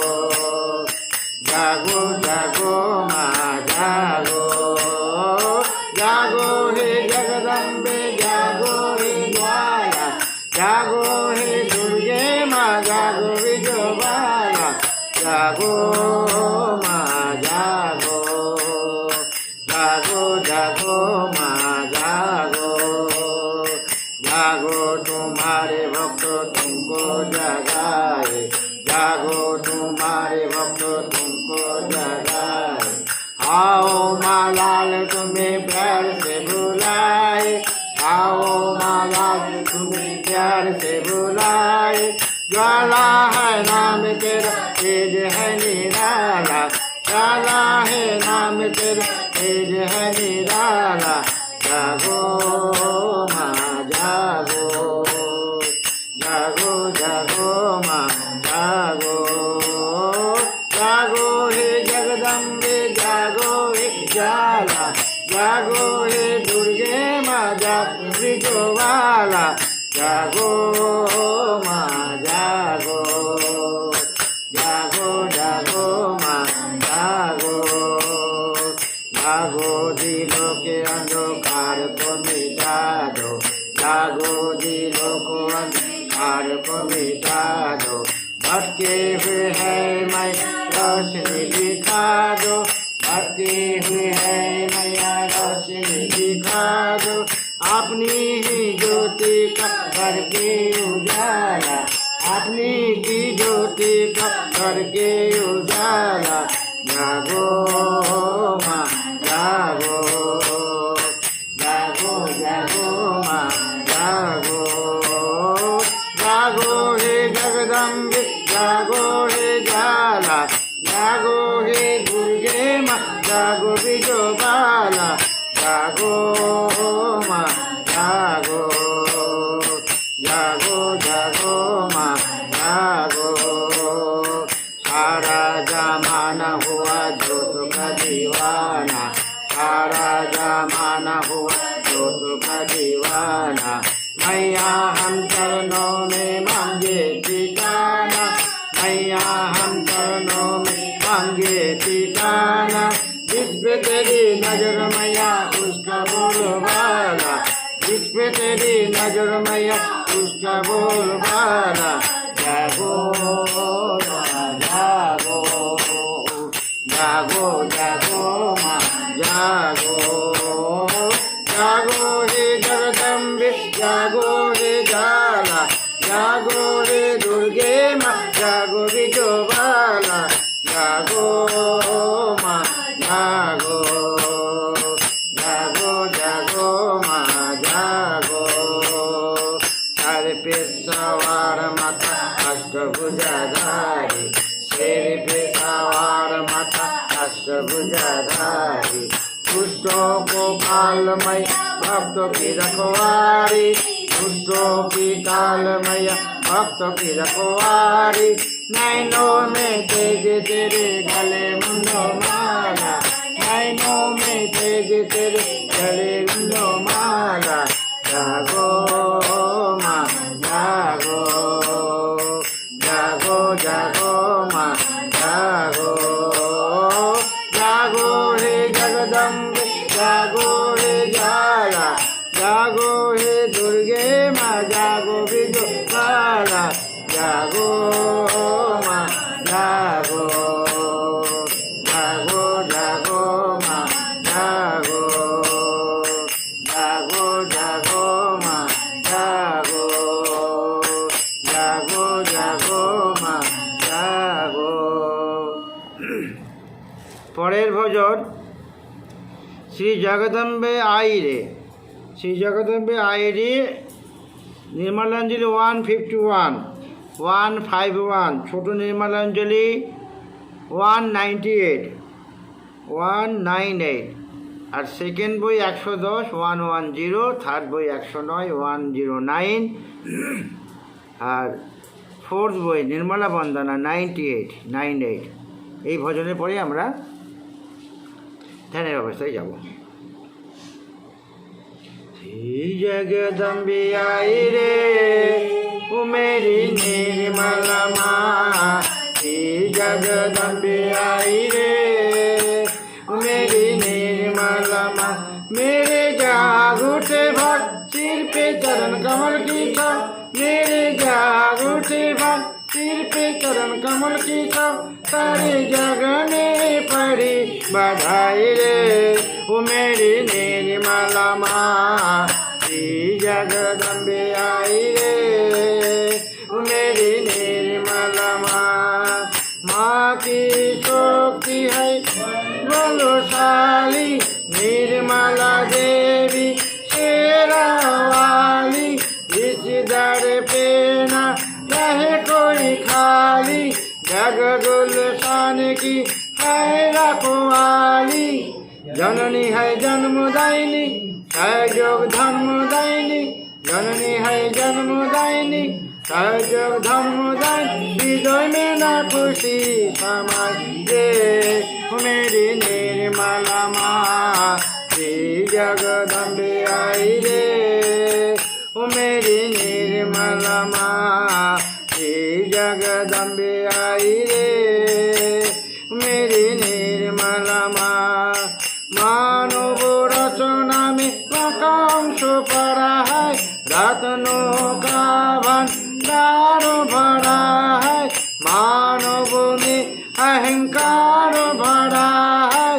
S1: জাগো জাগো মা জাগো, জাগো হে জগদম্বে, জাগো হে জ্বালা, জাগো হে দুর্গে মা, জাগো বিজয়বালা, জাগো মা জাগো, জাগো জাগো মা জাগো, জাগো तुम्हारे भक्त तुमको जगाए, जागो तुम्हारे भक्त तुमको जगाए, आओ माँ लाल तुम्हें प्यार से बुलाए, आओ माँ लाल तुम्हें प्यार से बुलाए, ज्वाला है नाम तेरा, तेज है निराला, ज्वाला है नाम तेरा, तेज है निराला, जागो माँ जागो, जागो जागो माँ जागो, जागो हे जगदम्बे, जागो हे ज्वाला, जागो हे दुर्गे माँ, जागो विजयवाला, जागो माँ जागो, जागो जागो माँ जागो, जागो दिलों के अंधकार को मिटा दो, जागो दिलों को अंधकार को मिटा दो, भटके हुए है मैं रोशनी दिखा दो, भटके हुए है मैया रोशनी दिखा दो, अपनी ही ज्योति का करके उजाला, अपनी की ज्योति का करके उजाला, जागो माँ जागो, जागो जागो माँ जागो, जागो हे जगदम्बे, जागो हे ज्वाला, जागो हे दुर्गे माँ, जागो विजयबाला, जागो माँ जागो, जागो जागो माँ जागो, सारा जमाना हुआ जोत का दीवाना, सारा जमाना हुआ जोत का दीवाना, मैया हम चरणों में मांगे ठिकाना, मैया हम चरणों में मांगे ठिकाना, जिस पे तेरी नजर मैया उसका बोलबाला, जिस पे तेरी नजर मैया उसका बोलबाला, जागो माँ जागो, जागो जागो माँ जागो, जागो हे जगदम्बे, जागो हे ज्वाला, जागो हे दुर्गे माँ, जागो विजयबाला, जागो माँ जागो, जागो जागो माँ जागो, सर पे सवार माता अष्टभुजाधारी, शेर पे सवार माता अष्टभुजाधारी, दुष्टों को कालमय भक्तों की रखवारी, दुष्टों की कालमय भक्तों की रखवारी, नैनों में तेज तेरे गले मुंडो माला, नैनों में तेज तेरे गले मुंडो माला, जागो माँ जागो, जागो जागो माँ जागो, जागो हे जगदम्बे, जागो हे ज्वाला, जागो हे दुर्गे माँ, जागो विजयबाला, जागो माँ जागो, जागो जागो माँ जागो, जागो जागो माँ जागो, जागो जागो माँ जागो। পরের ভজন শ্রী জগদম্বে আই রে, শ্রী জগদম্বে আইডি নির্মলাঞ্জলি 151, 151, ছোট নির্মলাঞ্জলি 198, 198, আর সেকেন্ড বই 110, 110, থার্ড বই 109, 109, আর ফোর্থ বই নির্মলা বন্দনা 98, 98। এই ভজনের পরে আমরা ধ্যানের অবস্থায় যাব। श्री जगदम्बे आई रे ओ मेरी निर्मला माँ, श्री जगदम्बे आई रे ओ मेरी निर्मला माँ, मेरे जाग उठे भक्त सिर पे चरण कमल की छाव, मेरे जाग उठे भक्त सिर पे चरण कमल की छाव, सारे जग में पड़ी बधाई रे ओ मेरी निर्मला माँ, श्री जगदम्बे आई रे ओ मेरी निर्मला माँ। माँ की शक्ति है बलशाली, निर्मला देवी शेरा वाली, इस दर पे ना रहे कोई खाली, जग गुलशान की है रखवाली, जननी है जन्मदायिनी सहयोग धर्मदायिनी, जननी है जन्मदायिनी सहयोग धर्मदायिनी, हृदय में ना खुशी समाई रे मेरी निर्मला माँ, श्री जगदम्बे आई रे ओ मेरी निर्मला माँ, श्री जगदम्बे आई रे मेरी निर्मला माँ। मानव रचना में वाकांश पड़ा है, रत्नों का भंडार भरा है, मानव में अहंकार भरा है,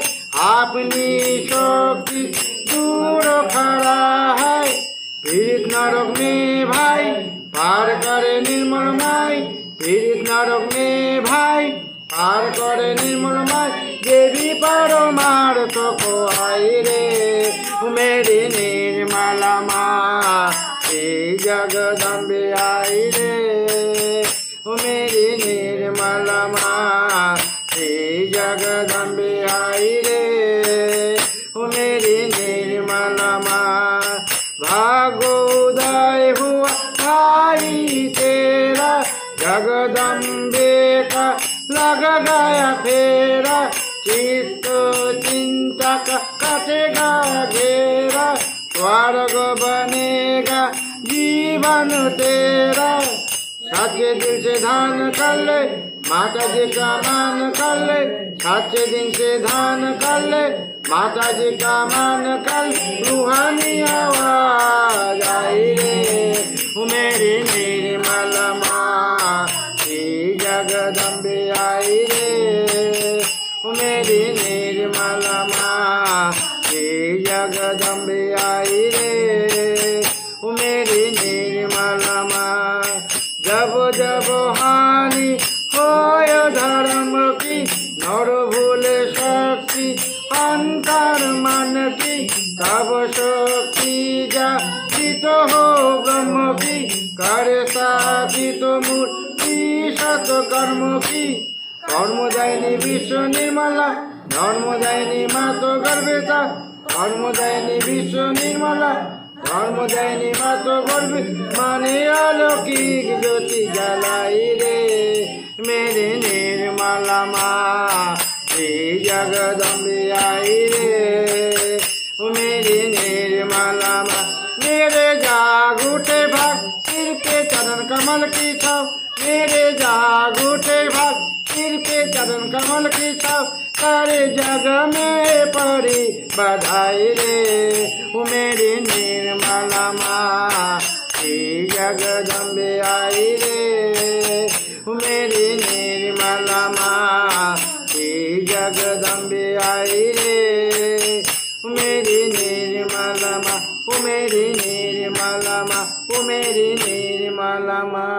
S1: अपनी शक्ति दूर खड़ा है, पीड़ित नरक में भाई पार करे निर्मल माई, पीड़ित नरक में भाई पार करे निर्मल माई, देवी परमार्थ को आई रे मेरी निर्मला माँ, श्री जगदम्बे आई रे मेरी निर्मला माँ, श्री जगदम्बे आई रे मेरी निर्मला माँ। भागोदय हुआ भाई तेरा, जगदम्बे का लग गया फेरा, चित्त चिंता का कटेगा घेरा, स्वर्ग बनेगा जीवन तेरा, सच्चे दिल से ध्यान कर ले माता जी का मान कर ले, सच्चे दिल से ध्यान कर ले माता जी का मान कर, रूहानी आवाज आई रे मेरी निर्मला माँ, श्री जगदम्बे आई रे मेरी निर्मला माँ, श्री जगदम्बे आई रे मेरी निर्मला माँ। जब जब हानि होय धर्म की, नर भूले शक्ति अंतर मन की, तब शक्ति जागृत हो ब्रह्म की, करे साधित मूर्ति सत कर्म की, कर्मदायिनी विश्व निर्मला धर्मदायिनी मातो गर्भेता, कर्मदायिनी विश्व निर्मला धर्मदायिनी मातो गर्भे, माने अलौकिक ज्योति जलाई रे मेरे निर्मला माँ, श्री जगदम्बे आई रे मेरी निर्मला माँ। मेरे जाग उठे भक्त सिर पे चरण कमल की छाव, मेरे जाग उठे भक्त सिर पे चरण कमल की छाव, सारे जग में पड़ी बधाई रे मेरी निर्मला माँ, श्री जगदम्बे आई रे मेरी निर्मला माँ, श्री जगदम्बे आई रे मेरी निर्मला माँ, ओ मेरी निर्मला माँ, ओ मेरी निर्मला माँ।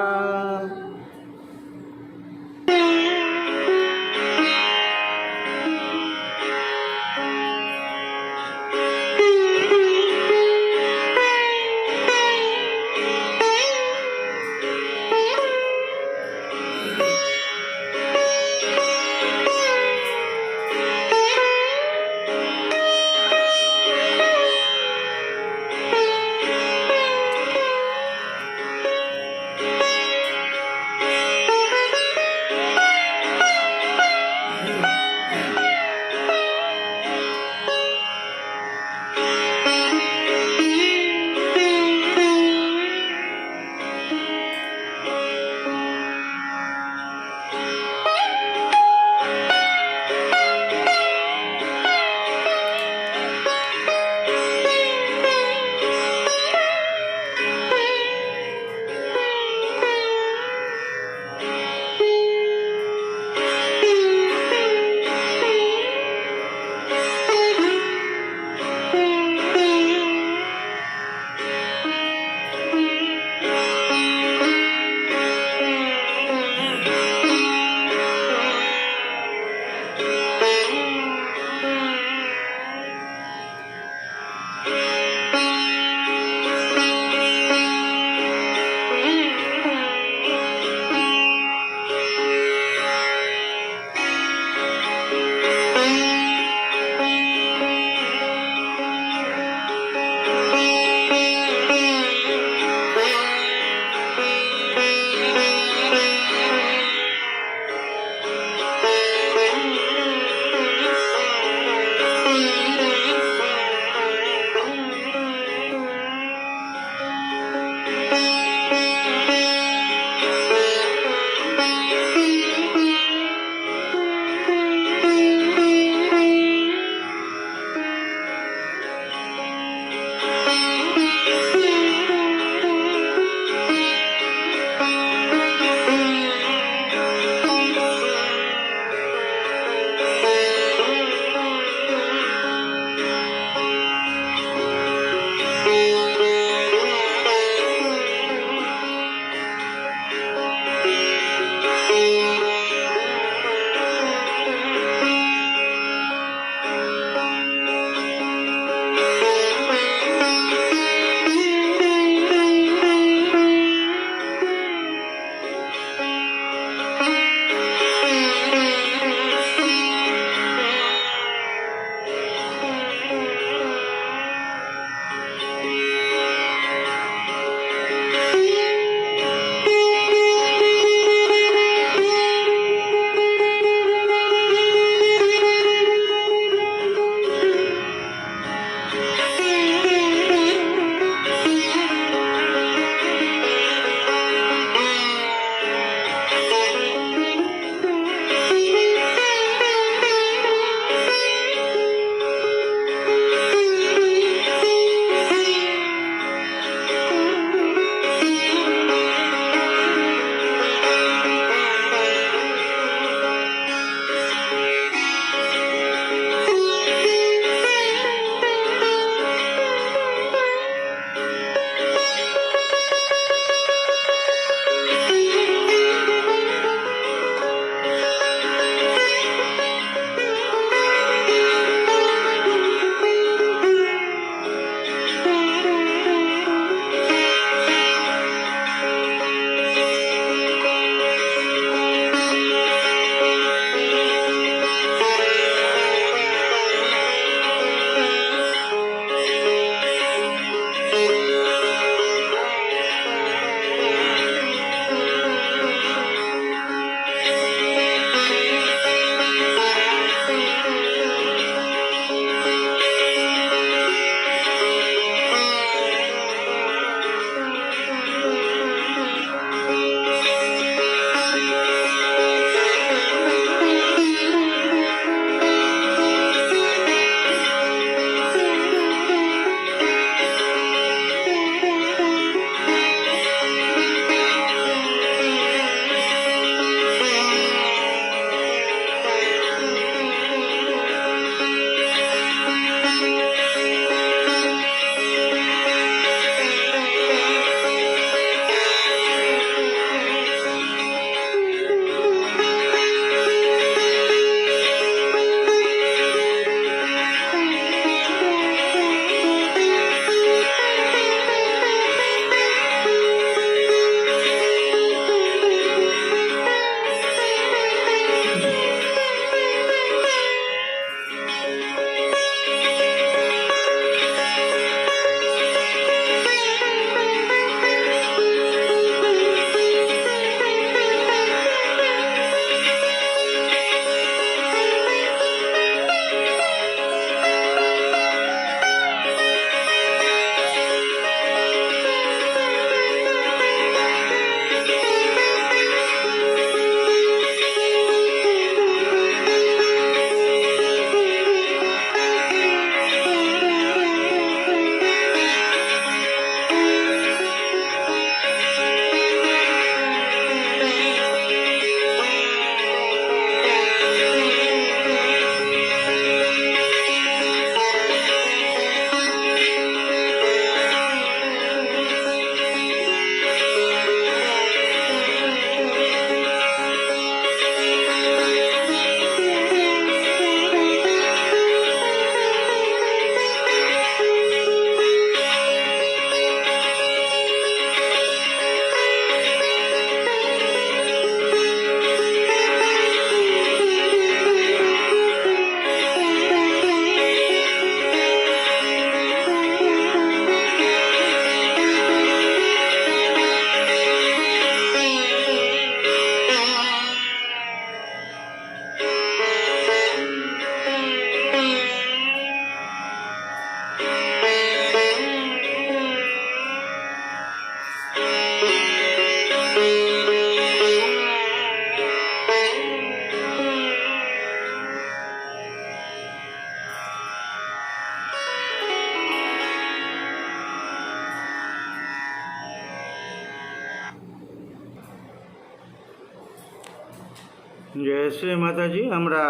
S1: जय श्री माता जी। আমরা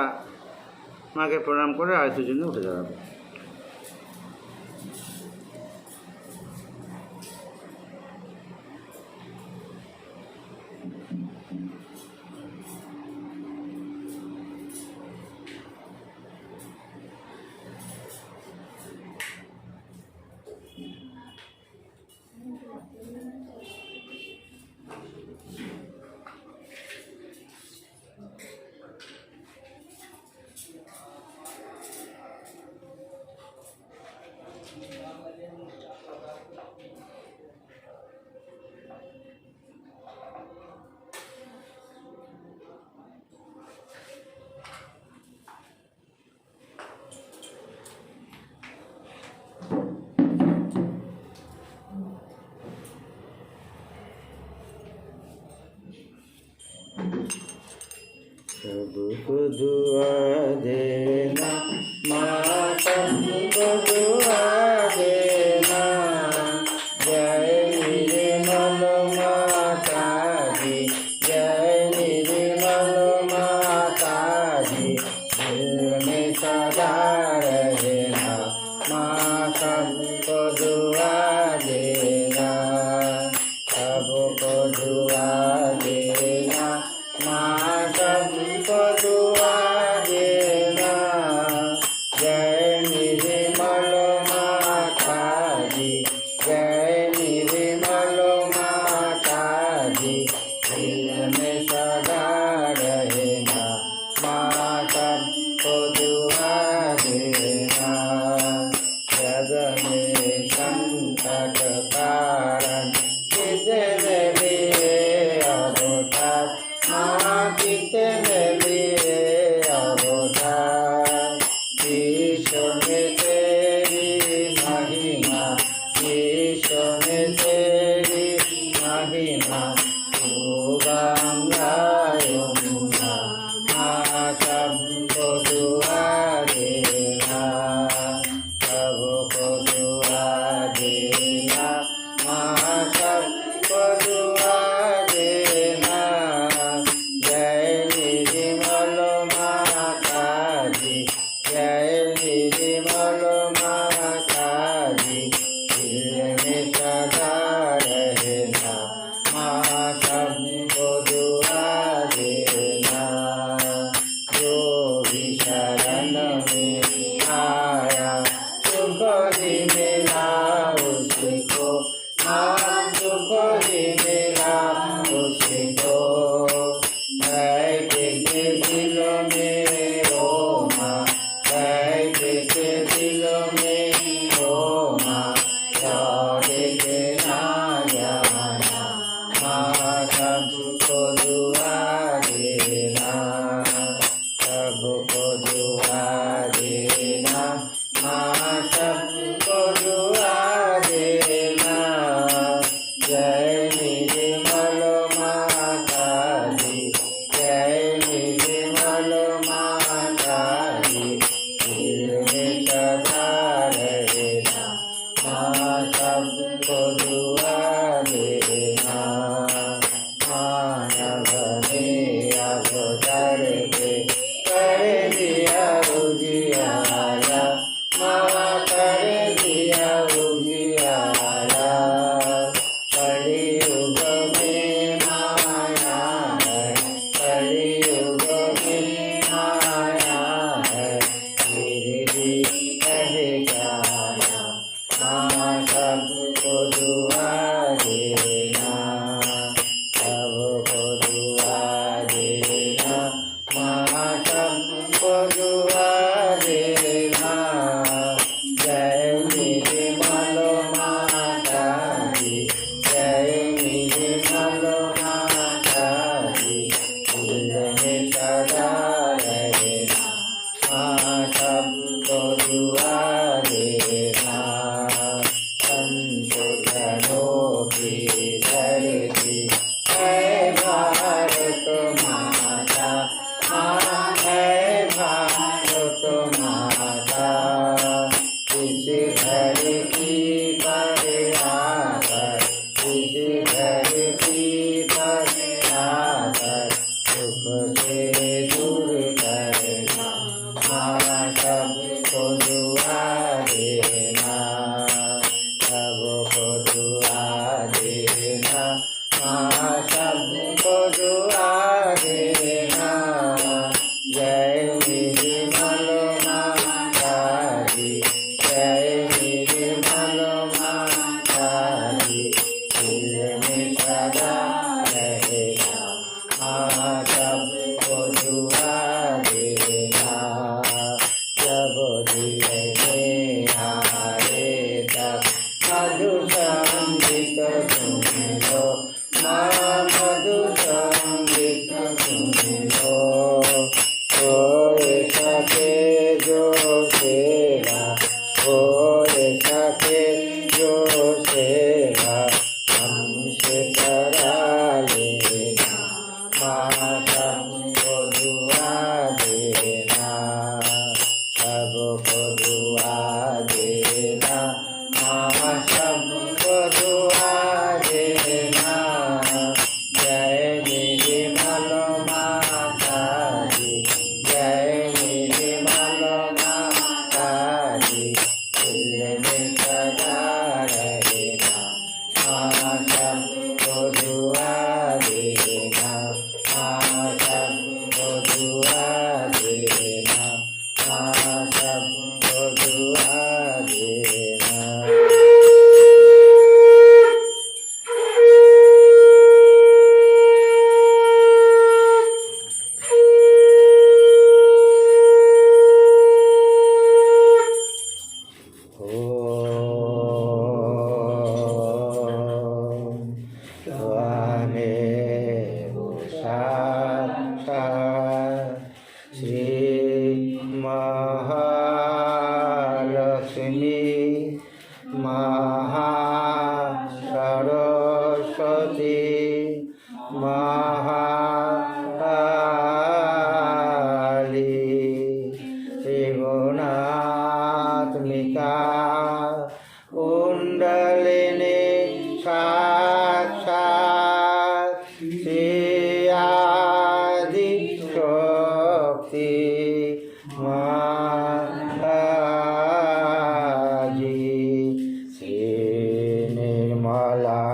S1: মাকে প্রণাম করে আরতির জন্য উঠে দাঁড়াবো। सबको दुआ देना माँ, सबको दुआ देना। जय निर्मल माता जी, जय निर्मल माता जी, दिल में सदा रहना माँ, सबको दुआ देना। सबको दुआ देना माँ, सबको दुआ देना। जय निर्मल माता जी, जय निर्मल माता जी, दिल में सदा रहना माँ, सबको दुआ देना। जग में संकट कारण कितने लिए अवतार माँ, कितने लिए अवतार। विश्व में तेरी महिमा, विश्व में तेरी महिमा। तू गंगा यमुना माँ, सबको दुआ देना। सबको दुआ देना माँ, सबको दुआ देना। जय निर्मल माता जी, जय निर्मल माता जी, दिल में सदा रहना माँ, सबको दुआ देना। जो भी शरण में आया सुख ही मिला उसको माँ, सुख ही मिला उसको। बैठे के दिलों में ओ माँ, बैठे के दिलों में ओ माँ, जाने के ना जाना माँ, सबको दुआ देना। सबको दुआ देना माँ, सबको दुआ देना। जय निर्मल माता जी, जय निर्मल माता जी, दिल में सदा रहना माँ, सबको दुआ देना। मानव ने अवतार के कर दिया उजियारा माँ, कर दिया उजियारा। कलियुग में माया है, कलियुग में माया है, फिर भी कह जाना माँ, सबको दुआ देना। सबको दुआ देना माँ, सबको दुआ देना। जय निर्मल माता जी, जय निर्मल माता जी, दिल में सदा रहना माँ, सबको दुआ देना। संत जनों की धरती है भारत माता माँ, है भारत माता। इस धरती पर आकर, इस धरती पर आकर सुख से देना, माँ सबको दुआ देना। जय निर्मल माता दी, जय निर्मल माता दी, दिल में सदा रहेगा, माँ सबको दुआ देना। जब दिल में आए तब मधु संगीत सुन लो, माँ मधु संगीत सुन लो। कोई सके जो सेवा, कोई सके जो सेवा, हमसे करा लेना, माँ सबको दुआ देना, सबको दुआ देना, माँ सबको दुआ देना। जय निर्मल माता दी, जय निर्मल माता दी, दिल में सदा रहना, माँ सबको दुआ देना, माँ सबको दुआ देना, माँ सबको दुआ देना। त्वमेव साक्षात् श्री महालक्ष्मी महासरस्वती महाकाली त्रिगुणात्मिका कुंडलिनी साक्षात् श्री आदि शक्ति माताजी। श्री निर्मला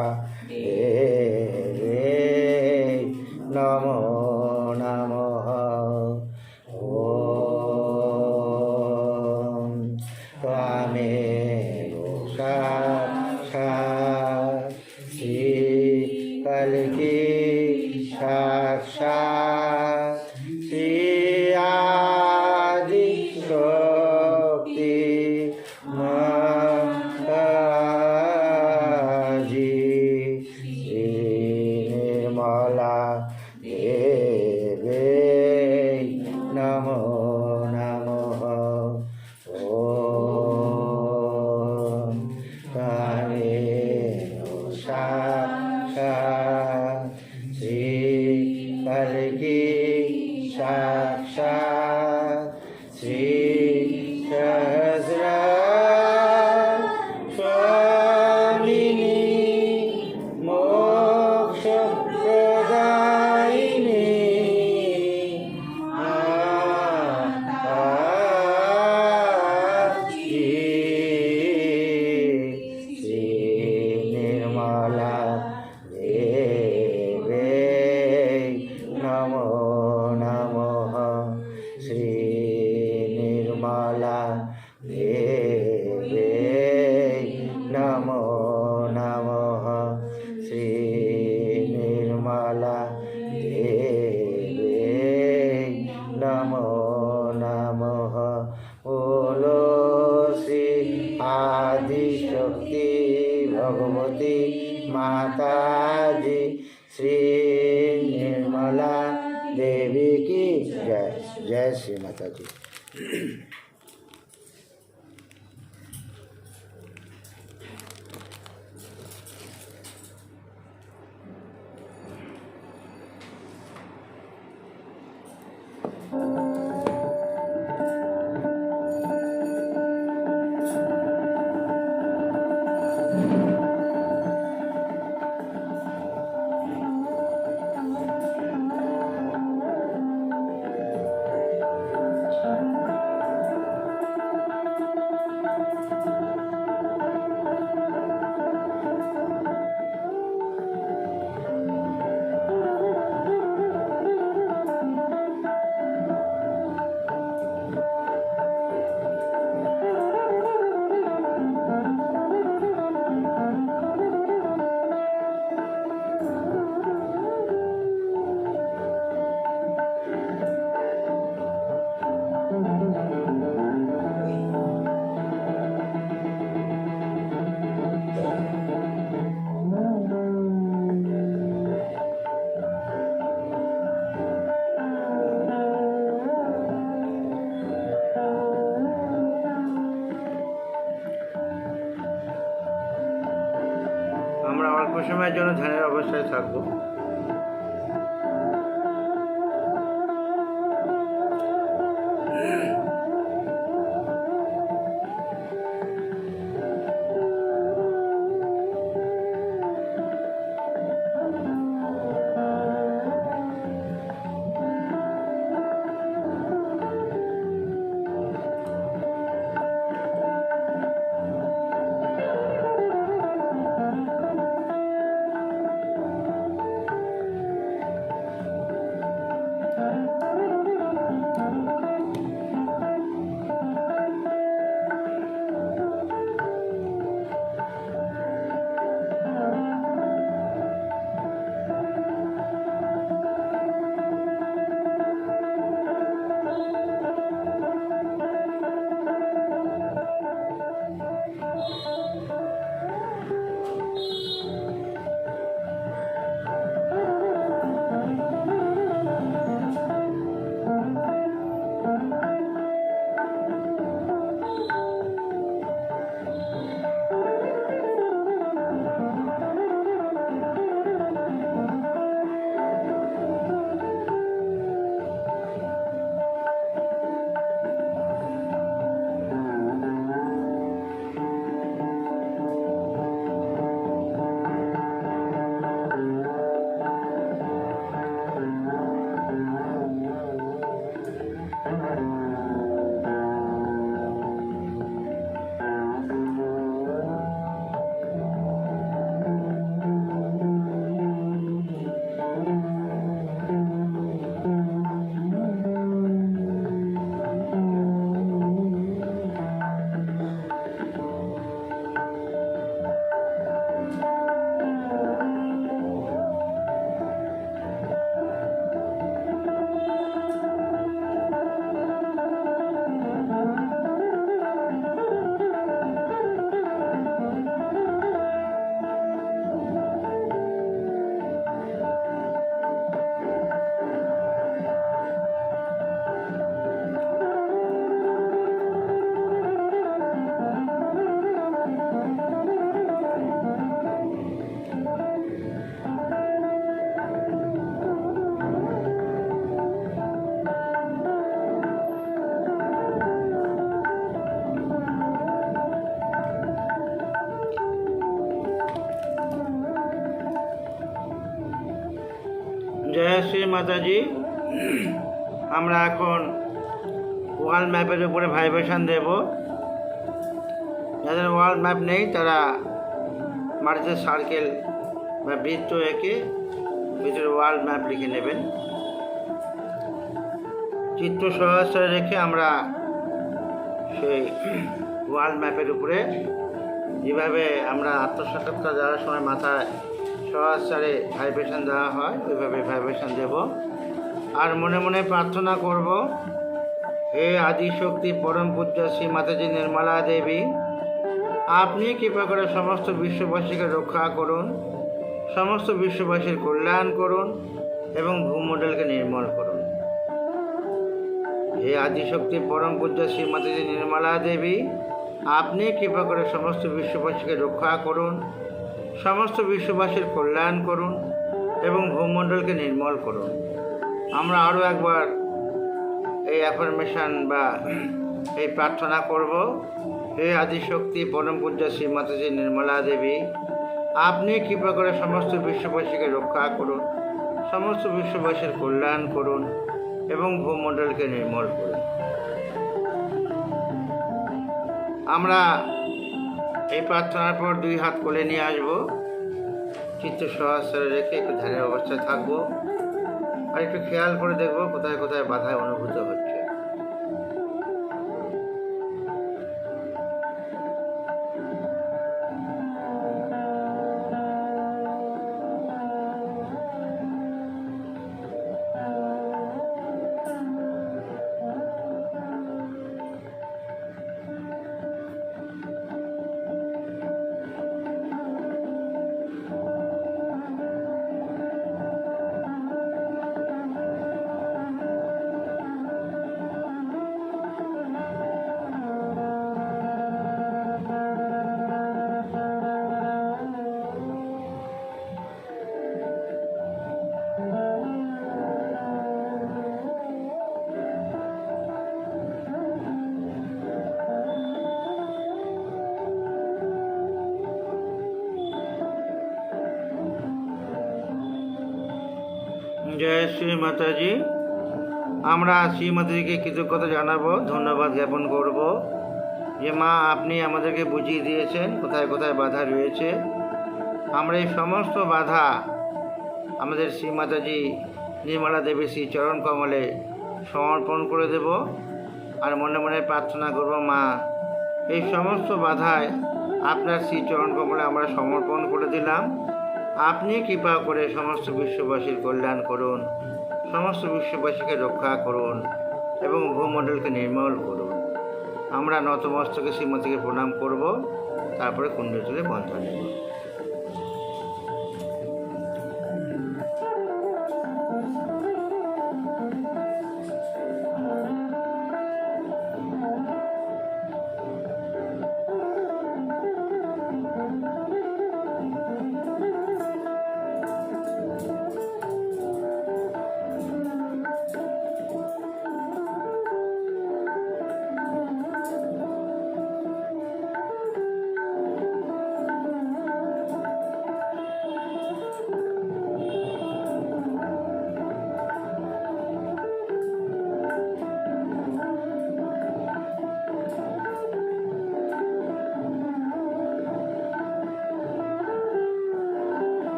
S1: देवी नमो नमः। ओम त्वमेव साक्षात् श्री कल्की साक्षात् श्री आदि शक्ति माताजी। श्री निर्मला देवी नमो नमः। ओम त्वमेव साक्षात् श्री कल्की साक्षात् श्री सहस्र स्वामिनी मोक्ष प्रदायिनी माताजी। श्री निर्मला देवी नमो नमः। श्री निर्मला देवी नमो नमः। श्री निर्मला देवी नमो नमः। बोलो श्री आदि शक्ति भगवती माताजी श्री निर्मला देवी की जय। जय श्री माता जी। অল্প সময়ের জন্য ধ্যানের অবস্থায় থাকবো। জয় শ্রী মাতাজি। আমরা এখন ওয়ার্ল্ড ম্যাপের উপরে ভাইব্রেশন দেব। যাদের ওয়ার্ল্ড ম্যাপ নেই তারা মাটিতে সার্কেল বা বৃত্ত এঁকে ভিতরে ওয়ার্ল্ড ম্যাপ লিখে নেবেন। চিত্ত সহস্রে রেখে আমরা সেই ওয়ার্ল্ড ম্যাপের উপরে যেভাবে আমরা আত্মসাক্ষাৎকার দেওয়ার সময় মাথায় সহস্রে ভাইব্রেশন দেওয়া হয় ওইভাবে ভাইব্রেশন দেব। আর মনে মনে প্রার্থনা করব, হে আদিশক্তি পরম পূজ্য শ্রী মাতাজি নির্মলা দেবী, আপনি কৃপা করে সমস্ত বিশ্ববাসীকে রক্ষা করুন, সমস্ত বিশ্ববাসীর কল্যাণ করুন এবং ভূমণ্ডলকে নির্মল করুন। হে আদিশক্তি পরম পূজ্য শ্রী মাতাজি নির্মলা দেবী, আপনি কৃপা করে সমস্ত বিশ্ববাসীকে রক্ষা করুন, সমস্ত বিশ্ববাসীর কল্যাণ করুন এবং ভূমণ্ডলকে নির্মল করুন। আমরা আরও একবার এই অ্যাফার্মেশন বা এই প্রার্থনা করব, হে আদিশক্তি পরম পূজ্য শ্রী মাতাজি নির্মলা দেবী, আপনি কৃপা করে সমস্ত বিশ্ববাসীকে রক্ষা করুন, সমস্ত বিশ্ববাসীর কল্যাণ করুন এবং ভূমণ্ডলকে নির্মল করুন। আমরা এই প্রার্থনার পর দুই হাত কোলে নিয়ে আসবো, চিত্ত সহস্রে রেখে একটু ধ্যানের অবস্থায় থাকবো আর একটু খেয়াল করে দেখবো কোথায় কোথায় বাধায় অনুভূত হচ্ছে। জয় শ্রী মাতাজি। আমরা শ্রী মাতাজিকে কৃতজ্ঞতা জানাবো, ধন্যবাদ জ্ঞাপন করব যে মা আপনি আমাদেরকে বুঝিয়ে দিয়েছেন কোথায় কোথায় বাধা রয়েছে। আমরা এই সমস্ত বাধা আমাদের শ্রী মাতাজি নির্মলা দেবী শ্রী চরণ কমলে সমর্পণ করে দেব আর মনে মনে প্রার্থনা করব, মা এই সমস্ত বাধায় আপনার শ্রী চরণ কমলে আমরা সমর্পণ করে দিলাম। আপনি কৃপা করে সমস্ত বিশ্ববাসীর কল্যাণ করুন, সমস্ত বিশ্ববাসীকে রক্ষা করুন এবং ভূমণ্ডলকে নির্মল করুন। আমরা নতমস্তকে শ্রীমতীকে প্রণাম করব, তারপরে কুণ্ডে তুলে বন্ধ নেব।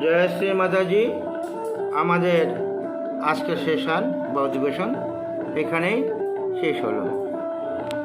S1: জয় শ্রী মাতাজি। আমাদের আজকের সেশন বা অধিবেশন এখানেই শেষ হলো।